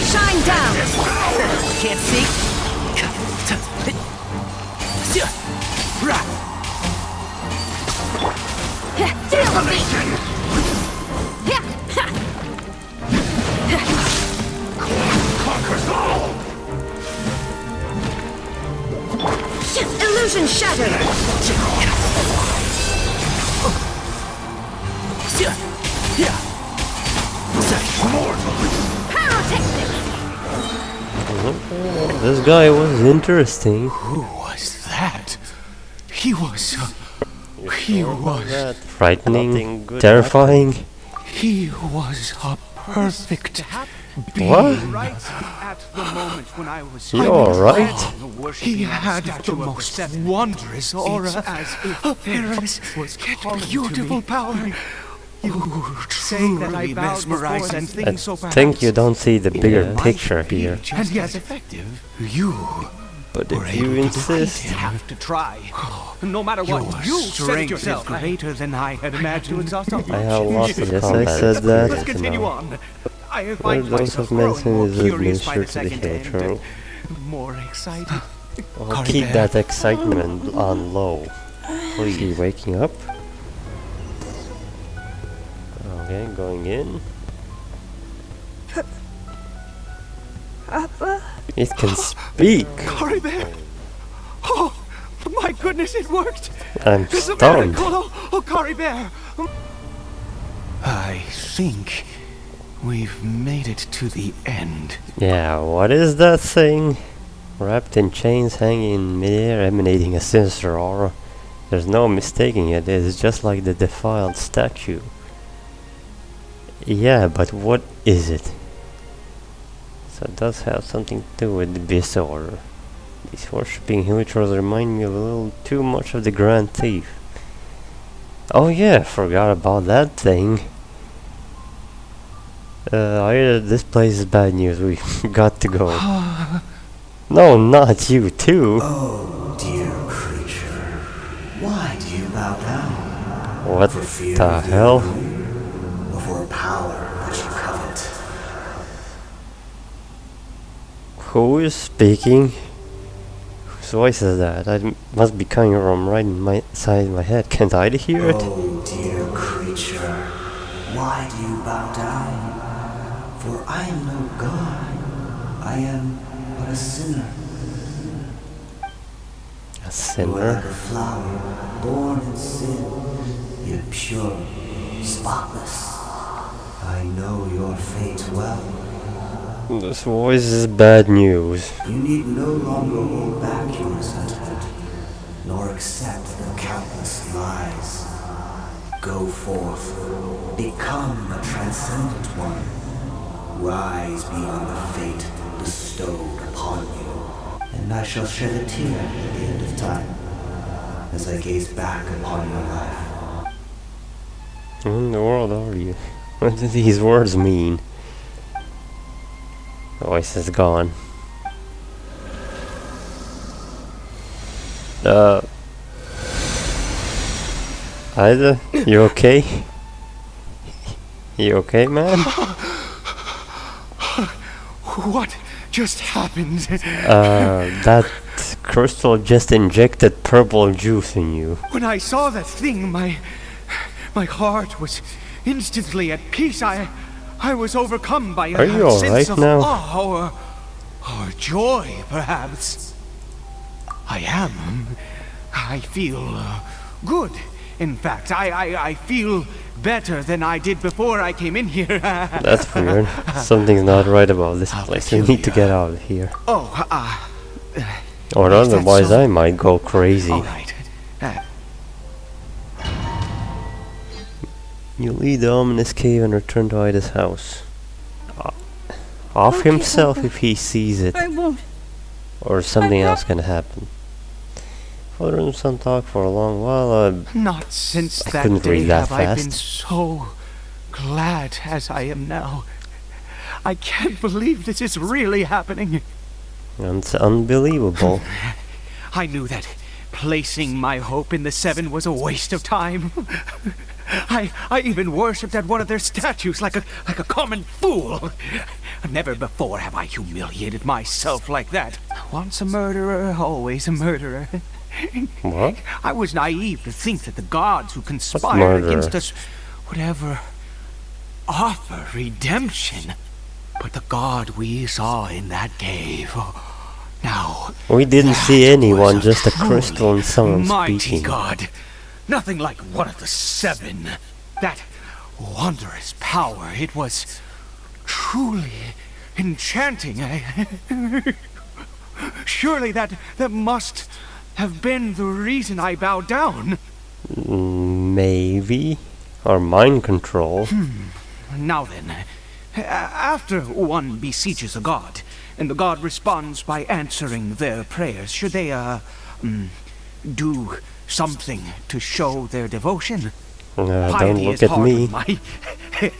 Shine down. Can't see. Deal with me. Conquers all! Illusion shattered. Pyrotechnics. This guy was interesting. Who was that? He was Frightening, terrifying. He was a perfect being. What? Right at the moment when I was. You alright? He had the most wondrous aura, appearance, beautiful power. Saying that I mesmerized and I think you don't see the bigger picture here. And yet effective. You But if you insist, have to try. No matter what, you said it yourself. Greater than I had imagined. I have lots of combat. I said that. Let's continue on. I One find of those myself of medicine growing is more curious by administered the to the second healer. more excited. I'll keep that excitement on low. Please. Is he waking up? Okay, going in. It can speak. Cory Bear! Oh, my goodness, it worked! I'm It's a stunned. miracle! Oh, Cory Bear! I think we've made it to the end. Yeah, what is that thing? Wrapped in chains, hanging in midair, emanating a sinister aura. There's no mistaking it. It's just like the defiled statue. Yeah, but what is it? So it does have something to do with the Abyss Order. These worshipping hillitros remind me a little too much of the Grand Thief. Oh yeah, forgot about that thing. Either this place is bad news, we got to go. No, not you too. Oh, dear creature, why do you bow down? What For fear the of the hell? unknown, or for power that you covet? Who is speaking? Whose voice is that? Must be coming from right inside my head. Can't I hear it? Oh, dear creature, why do you bow down? For I am no god. I am but a sinner. A You are sinner? like a flower, born in sin, yet pure, spotless. I know your fate well. This voice is bad news. You need no longer hold back your resentment, nor accept the countless lies. Go forth, become a transcendent one. Rise beyond the fate bestowed upon you, and I shall shed a tear at the end of time, as I gaze back upon your life. What in the world are you? What do these words mean? The voice is gone. Ida, you okay? You okay, man? What just happened? That this crystal just injected purple juice in you. When I saw that thing, my heart was instantly at peace. I was overcome by Are you a alright sense of now? awe or joy, perhaps. I am. I feel good. In fact, I feel better than I did before I came in here. That's weird. Something's not right about this place. We need to get out of here. Oh, Or is that otherwise so? I might go crazy. all right. You leave the ominous cave and return to Ida's house. Off Okay, himself Papa. if he sees it. I won't. Or something else can happen. Father and son talked for a long while. Not since I that couldn't day read that have I been fast. so glad as I am now. I can't believe this is really happening. It's unbelievable. I knew that placing my hope in the Seven was a waste of time. I even worshipped at one of their statues like a common fool. Never before have I humiliated myself like that. Once a murderer, always a murderer. What? I was naive to think that the gods who conspired murderer? against us would ever offer redemption. But the god we saw in that cave, now We didn't see that anyone, was just a truly crystal and someone mighty speaking. god. Nothing like one of the Seven. That wondrous power, it was truly enchanting. Surely that must have been the reason I bowed down. Maybe. Or mind control. Now then, after one besieges a god, and the god responds by answering their prayers, should they, do something to show their devotion? Don't Piety look is at hardly me. my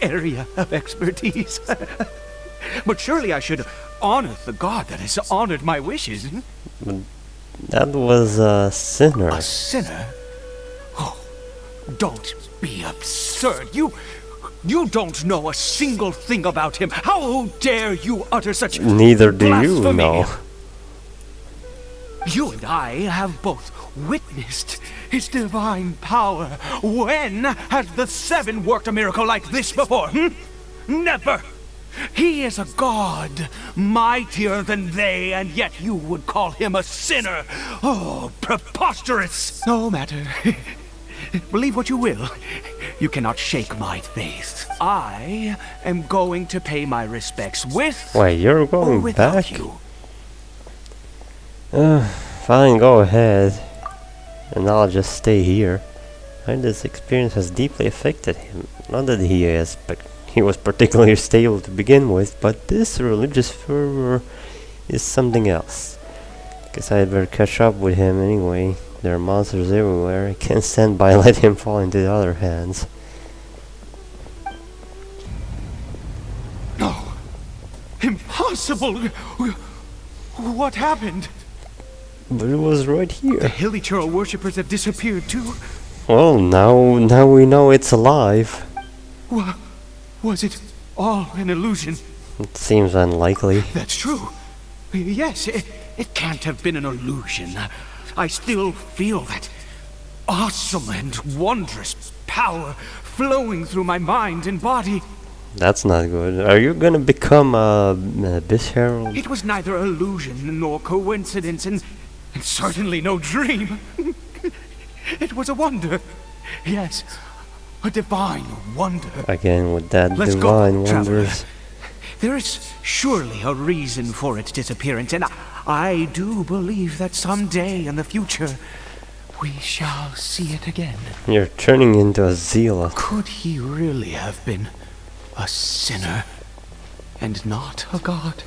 area of expertise. But surely I should honor the god that has honored my wishes. That was a sinner. A sinner? Oh, don't be absurd. You don't know a single thing about him. How dare you utter such Neither do you blasphemy? know. You and I have both witnessed his divine power. When has the Seven worked a miracle like this before? Never! He is a god, mightier than they, and yet you would call him a sinner. Oh, preposterous! No matter. Believe what you will. You cannot shake my faith. I am going to pay my respects with Wait, you're or going without back? you. Fine, go ahead. And I'll just stay here. And this experience has deeply affected him. Not that he was particularly stable to begin with, but this religious fervor is something else. Guess I'd better catch up with him anyway. There are monsters everywhere. I can't stand by and let him fall into the other hands. No. Impossible. What happened? But it was right The here. Hilly Churl worshippers have disappeared too. Well, now we know it's alive. Was it all an illusion? It seems unlikely. That's true. Yes, it can't have been an illusion. I still feel that awesome and wondrous power flowing through my mind and body. That's not good. Are you gonna become a Abyss Herald? It was neither illusion nor coincidence, and certainly no dream. It was a wonder. Yes, a divine wonder. Again with that Let's divine go, traveler. wonders. There is surely a reason for its disappearance, and I do believe that someday in the future we shall see it again. You're turning into a zealot. Could he really have been a sinner and not a god?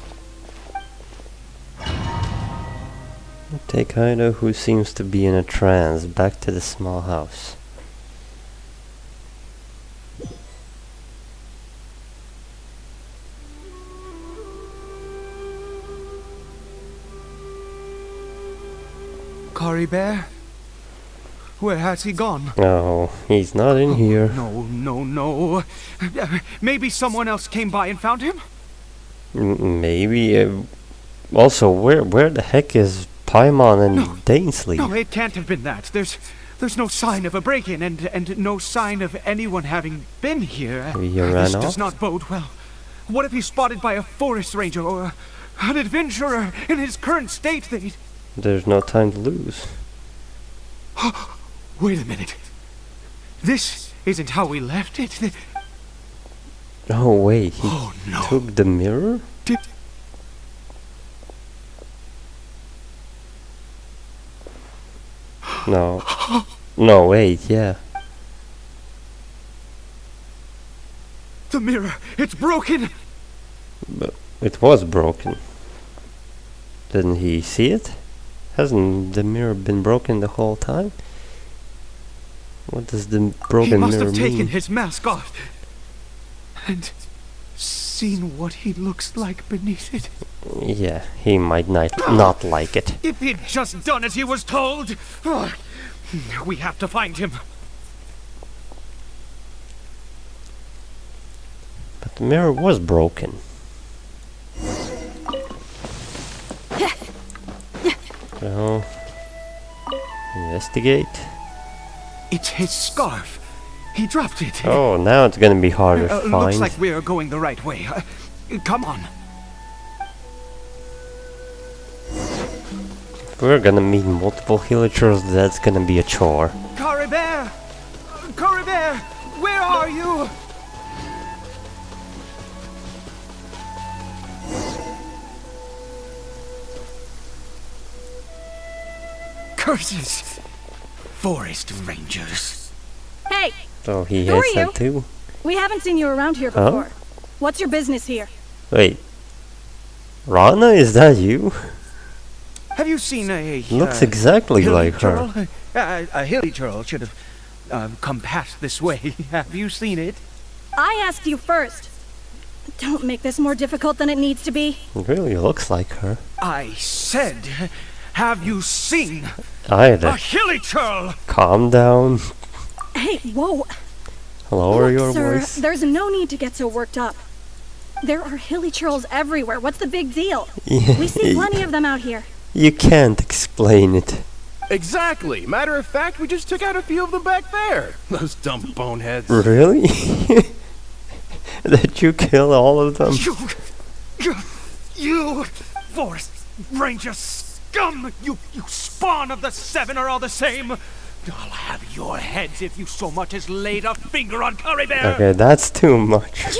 Take Ida, who seems to be in a trance, back to the small house. Kari Bear? Where has he gone? Oh, he's not in here. No. Maybe someone else came by and found him? Maybe. Also, where the heck is Paimon and Dainsleif. No, it can't have been that. There's no sign of a break-in and no sign of anyone having been here. You ran This off? does not bode well. What if he's spotted by a forest ranger or an adventurer in his current state? There's no time to lose. Wait a minute. This isn't how we left it. Oh wait, he no. took the mirror? No. No, wait, yeah. The mirror, it's broken! But it was broken. Didn't he see it? Hasn't the mirror been broken the whole time? What does the broken mirror mean? He must have taken his mask off and seen what he looks like beneath it. Yeah, he might not like it. If he'd just done as he was told! We have to find him. But the mirror was broken. So, investigate. It's his scarf. He dropped it. Oh, now it's gonna be harder to find. Looks like we're going the right way. Come on. If we're gonna meet multiple villagers, that's gonna be a chore. Caribert! Caribert! Where are you? Curses! Forest rangers. Hey! So he Who has are that you? too? We haven't seen you around here Huh? before. What's your business here? Wait. Rana, is that you? Have you seen a... Looks exactly hilly like her. churl? A hilly churl should have come past this way. Have you seen it? I asked you first. Don't make this more difficult than it needs to be. It really looks like her. I said, have you seen Either. a hilly churl? Calm down. Hey, whoa. Lower Look, your sir, voice. there's no need to get so worked up. There are hilly churls everywhere. What's the big deal? We see plenty of them out here. You can't explain it. Exactly. Matter of fact, we just took out a few of them back there. Those dumb boneheads. Really? Did you kill all of them? You forest ranger scum! You spawn of the seven are all the same. I'll have your heads if you so much as laid a finger on Caribert. Okay, that's too much.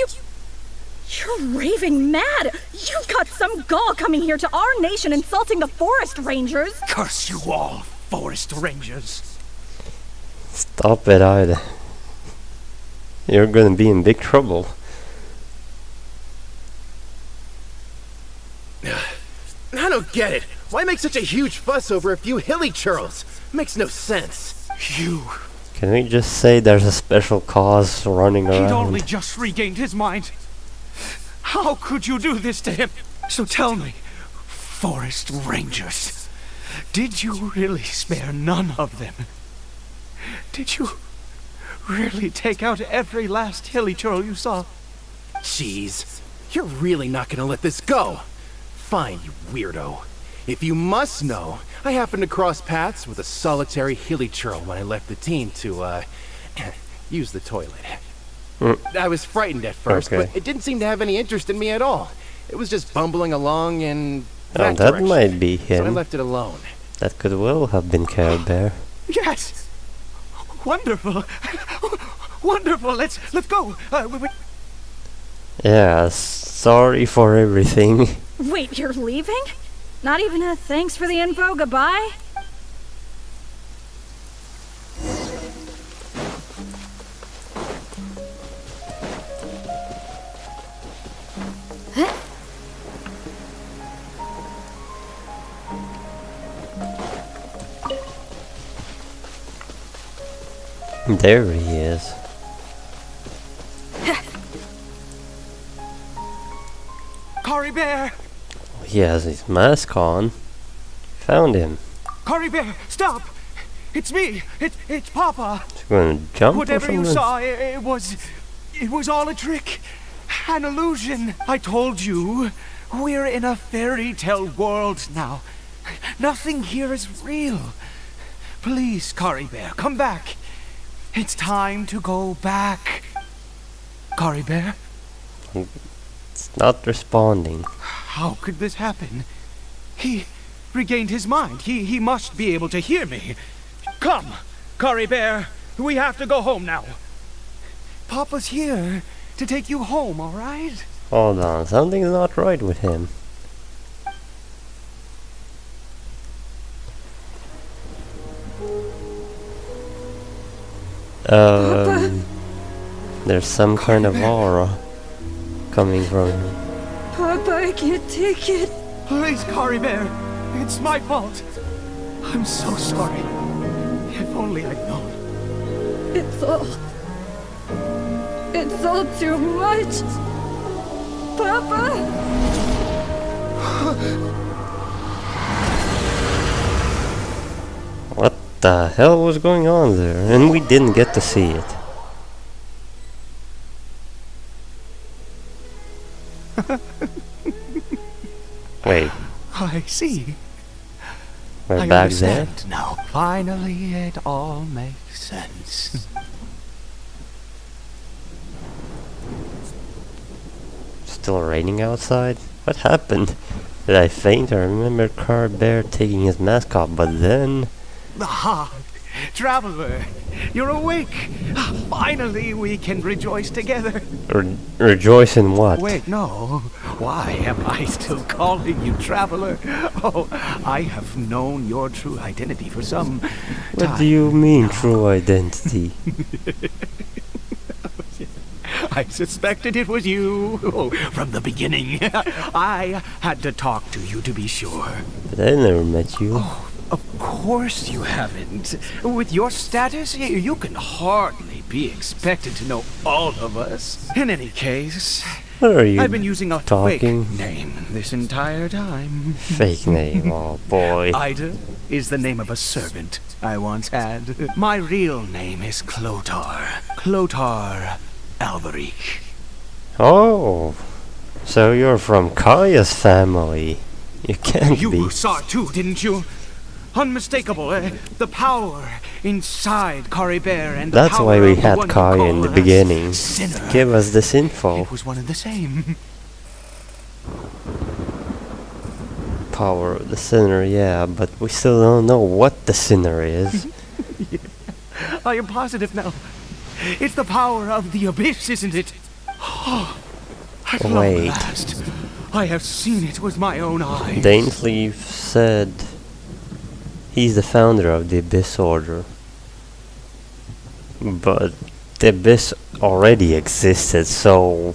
You're raving mad! You've got some gall coming here to our nation insulting the forest rangers! Curse you all, forest rangers! Stop it, Ida. You're gonna be in big trouble. I don't get it. Why make such a huge fuss over a few hilly churls? Makes no sense. You... Can we just say there's a special cause running around? He'd only just regained his mind. How could you do this to him? So tell me, forest rangers, did you really spare none of them? Did you really take out every last hilly churl you saw? Jeez, you're really not gonna let this go. Fine, you weirdo. If you must know, I happened to cross paths with a solitary hilly churl when I left the team to, use the toilet. I was frightened at first, but it didn't seem to have any interest in me at all. It was just bumbling along in that direction. Might be him. So I left it alone. That could well have been Caribert. Yes! Wonderful! Wonderful! Let's go! Yeah, sorry for everything. Wait, you're leaving? Not even a thanks for the info, goodbye? There he is. Caribert! He has his mask on. Found him. Caribert, stop! It's me! It's Papa! He's gonna jump Whatever or you something? saw, it was all a trick. An illusion. I told you. We're in a fairy tale world now. Nothing here is real. Please, Kari Bear, come back. It's time to go back. Kari Bear? It's not responding. How could this happen? He regained his mind. He must be able to hear me. Come, Kari Bear. We have to go home now. Papa's here to take you home, all right? Hold on, something's not right with him. There's some kind of aura coming from him. Papa, I can't take it. Please, Kari Bear. It's my fault. I'm so sorry. If only I'd known. It's all too much. Papa! What the hell was going on there? And we didn't get to see it. Wait. I see. We're I back there? understand now. Finally, it all makes sense. Still raining outside? What happened? Did I faint? I remember Kari Bear taking his mask off, but then... Ah, Traveler, you're awake. Finally, we can rejoice together. Rejoice in what? Wait, no. Why am I still calling you Traveler? Oh, I have known your true identity for some time. What do you mean, true identity? I suspected it was you from the beginning. I had to talk to you to be sure. But I never met you. Oh, of course you haven't. With your status, you can hardly be expected to know all of us. In any case, What are you I've been using a talking? fake name this entire time. Fake name, oh boy. Ida is the name of a servant I once had. My real name is Clothar. Clothar Alberich. Oh, so you're from Kaya's family. You can't be. You saw it too, didn't you? Unmistakable, the power inside Kari Bear and That's the power why we of the had one you Kaya in call the a beginning. sinner. Give us this info. It was one and the same. Power of the sinner, yeah, but we still don't know what the sinner is. I am positive now. It's the power of the abyss, isn't it? At long Wait. last, I have seen it with my own eyes. Dainsleif said he's the founder of the Abyss Order. But the Abyss already existed, so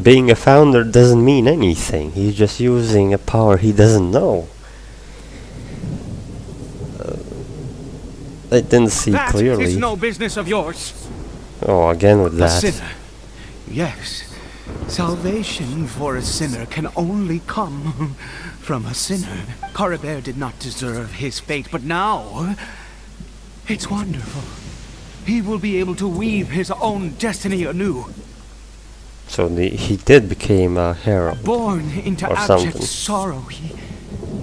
being a founder doesn't mean anything. He's just using a power he doesn't know. I didn't see That clearly. is no business of yours. Oh, again with A that. sinner. Yes. Salvation for a sinner can only come from a sinner. Kari Bear did not deserve his fate, but now it's wonderful. He will be able to weave his own destiny anew. So he did become a hero. Born into Or abject something. sorrow, he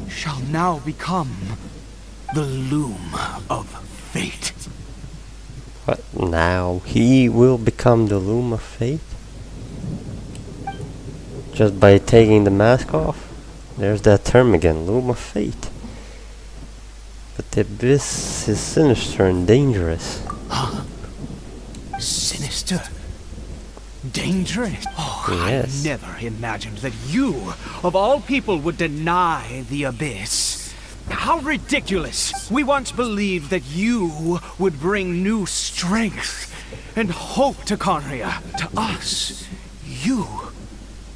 shall now become the loom of fate. What now? He will become the loom of fate? Just by taking the mask off? There's that term again, loom of fate. But the abyss is sinister and dangerous. Huh? Sinister? Dangerous? Oh, Yes. I never imagined that you, of all people, would deny the abyss. How ridiculous! We once believed that you would bring new strength and hope to Conria. To us, you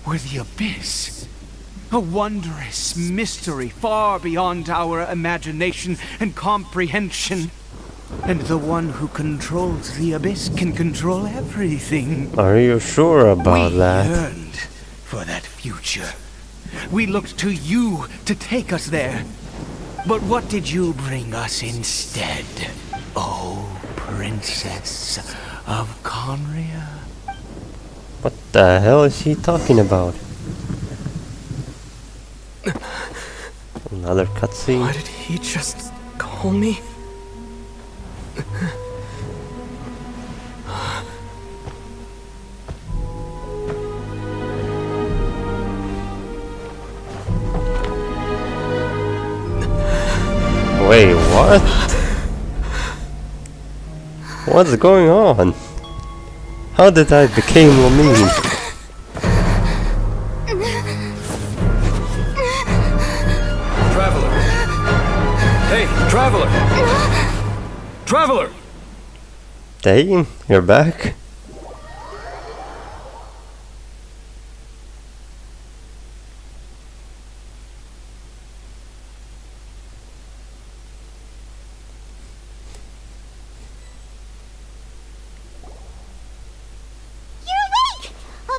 were the abyss. A wondrous mystery far beyond our imagination and comprehension. And the one who controls the abyss can control everything. Are you sure about We that? yearned for that future. We looked to you to take us there. But what did you bring us instead? Oh, Princess of Conria. What the hell is he talking about? another cutscene. Why did he just call me? Wait, what? What's going on? How did I become Lamine? Traveler! Hey, Traveler! Traveler! Dane, you're back?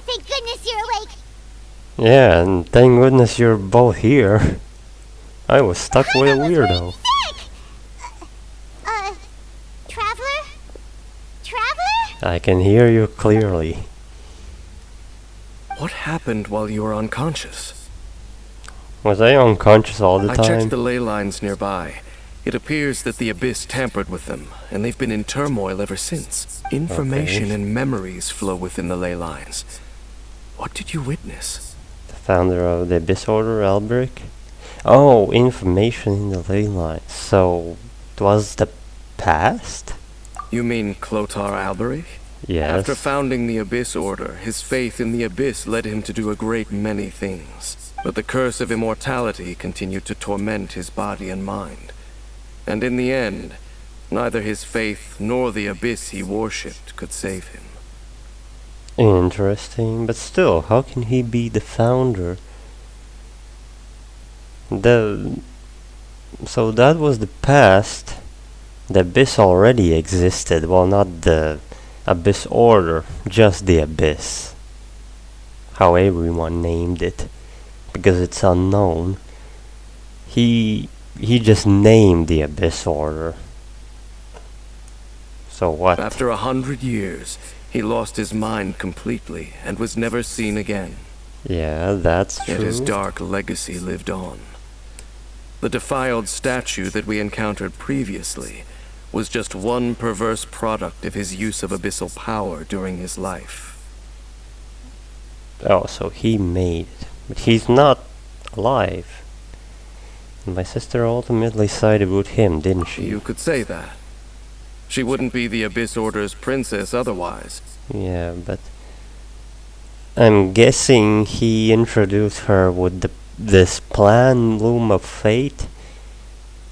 Thank goodness you're awake! Yeah, and thank goodness you're both here. I was stuck with a weirdo. Traveler? Traveler? I can hear you clearly. What happened while you were unconscious? Was I unconscious all the I time? checked the ley lines nearby. It appears that the Abyss tampered with them, and they've been in turmoil ever since. Information and memories flow within the ley lines. What did you witness? The founder of the Abyss Order, Alberic? Oh, information in the ley lines. So, it was the past? You mean Clothar Alberic? Yes. After founding the Abyss Order, his faith in the Abyss led him to do a great many things. But the curse of immortality continued to torment his body and mind. And in the end, neither his faith nor the Abyss he worshipped could save him. Interesting, but still, how can he be the founder? So that was the past. The Abyss already existed. Well, not the Abyss Order, just the Abyss. How everyone named it, because it's unknown. He just named the Abyss Order. So what? After 100 years, he lost his mind completely and was never seen again. Yeah, that's true. Yet his dark legacy lived on. The defiled statue that we encountered previously was just one perverse product of his use of abyssal power during his life. Oh, so he made it. But he's not alive. My sister ultimately sided with him, didn't she? You could say that. She wouldn't be the Abyss Order's princess otherwise. Yeah, but I'm guessing he introduced her with this plan, Loom of Fate.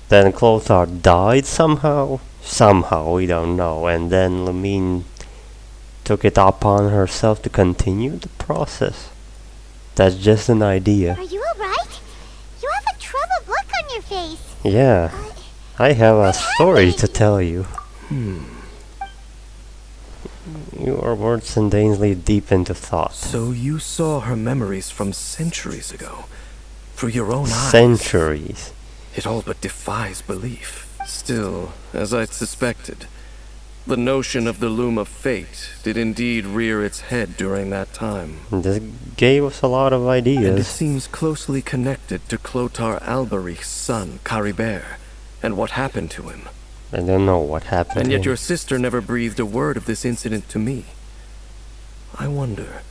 Then Clothar died somehow. Somehow, we don't know. And then Lamine took it upon herself to continue the process. That's just an idea. Are you alright? You have a troubled look on your face. Yeah, I have a story to tell you. Your words sent Dainsleif deep into thought. So you saw her memories from centuries ago, through your own eyes. Centuries. It all but defies belief. Still, as I'd suspected, the notion of the Loom of Fate did indeed rear its head during that time. This gave us a lot of ideas. And it seems closely connected to Clothar Alberic's son, Caribert, and what happened to him. I don't know what happened. And yet your sister never breathed a word of this incident to me. I wonder,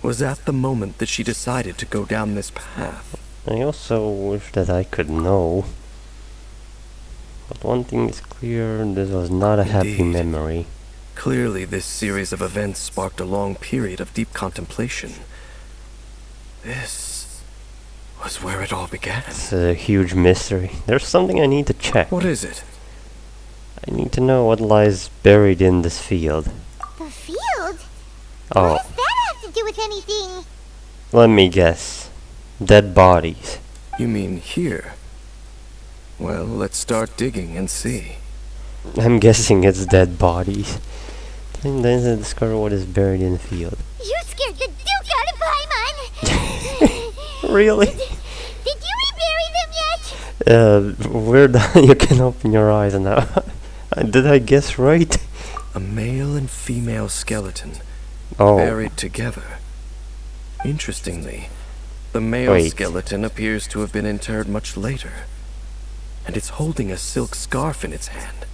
was that the moment that she decided to go down this path? I also wish that I could know. But one thing is clear, this was not a happy memory. Clearly this series of events sparked a long period of deep contemplation. This was where it all began. It's a huge mystery. There's something I need to check. What is it? I need to know what lies buried in this field. The field? Oh. What does that have to do with anything? Let me guess. Dead bodies. You mean here? Well, let's start digging and see. I'm guessing it's dead bodies. And then I discover what is buried in the field. You scared the Duke out of Paimon! Really? Did you rebury them yet? We're done. You can open your eyes now. Did I guess right? A male and female skeleton, Oh. buried together. Interestingly, The male Wait. skeleton appears to have been interred much later, and it's holding a silk scarf in its hand.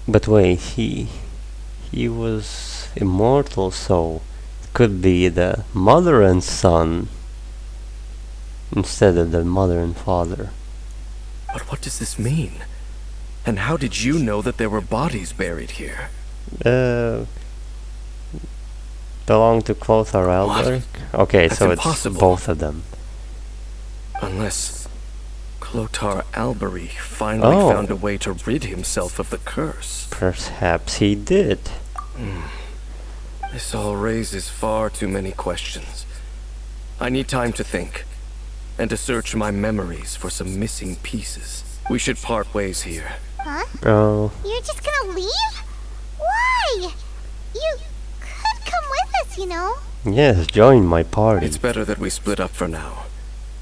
But wait, he was immortal, so it could be the mother and son instead of the mother and father. But what does this mean? And how did you know that there were bodies buried here? Belong to Clothar Alberic? Okay, That's so impossible. it's both of them. Unless Clothar Alberic finally Oh. found a way to rid himself of the curse. Perhaps he did. This all raises far too many questions. I need time to think, and to search my memories for some missing pieces. We should part ways here. Huh? Oh, You're just gonna leave? Why? You could come with us, you know. yes, join my party. It's better that we split up for now.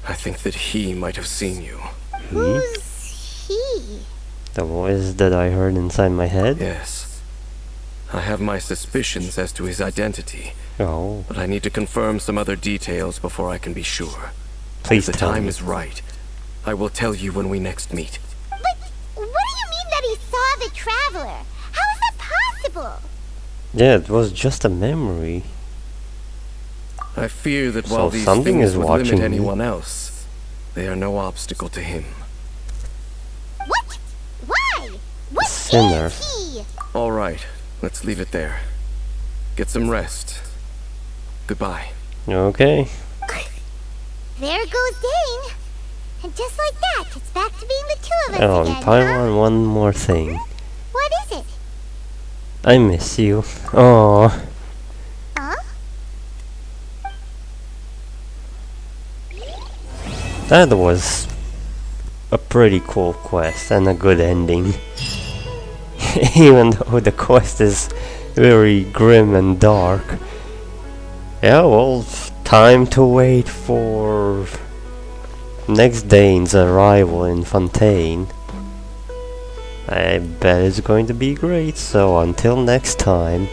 I think that he might have seen you. Who's he? The voice that I heard inside my head? Yes. I have my suspicions as to his identity, Oh, but I need to confirm some other details before I can be sure. please If the tell time me. is right, I will tell you when we next meet. But what do you mean that he saw the traveler? How is that possible? Yeah, it was just a memory. I fear that So while these something things is would watching limit me. anyone else, they are no obstacle to him. What? Why? What Sinner. is he? All right, let's leave it there. Get some rest. Goodbye. Okay. There goes Dane. And just like that, it's back to being the two of us Oh, again, and huh? Paimon, one more thing. What is it? I miss you. Oh, Huh? that was a pretty cool quest and a good ending. Even though the quest is very grim and dark. Yeah, well, time to wait for next Dane's arrival in Fontaine. I bet it's going to be great, so until next time.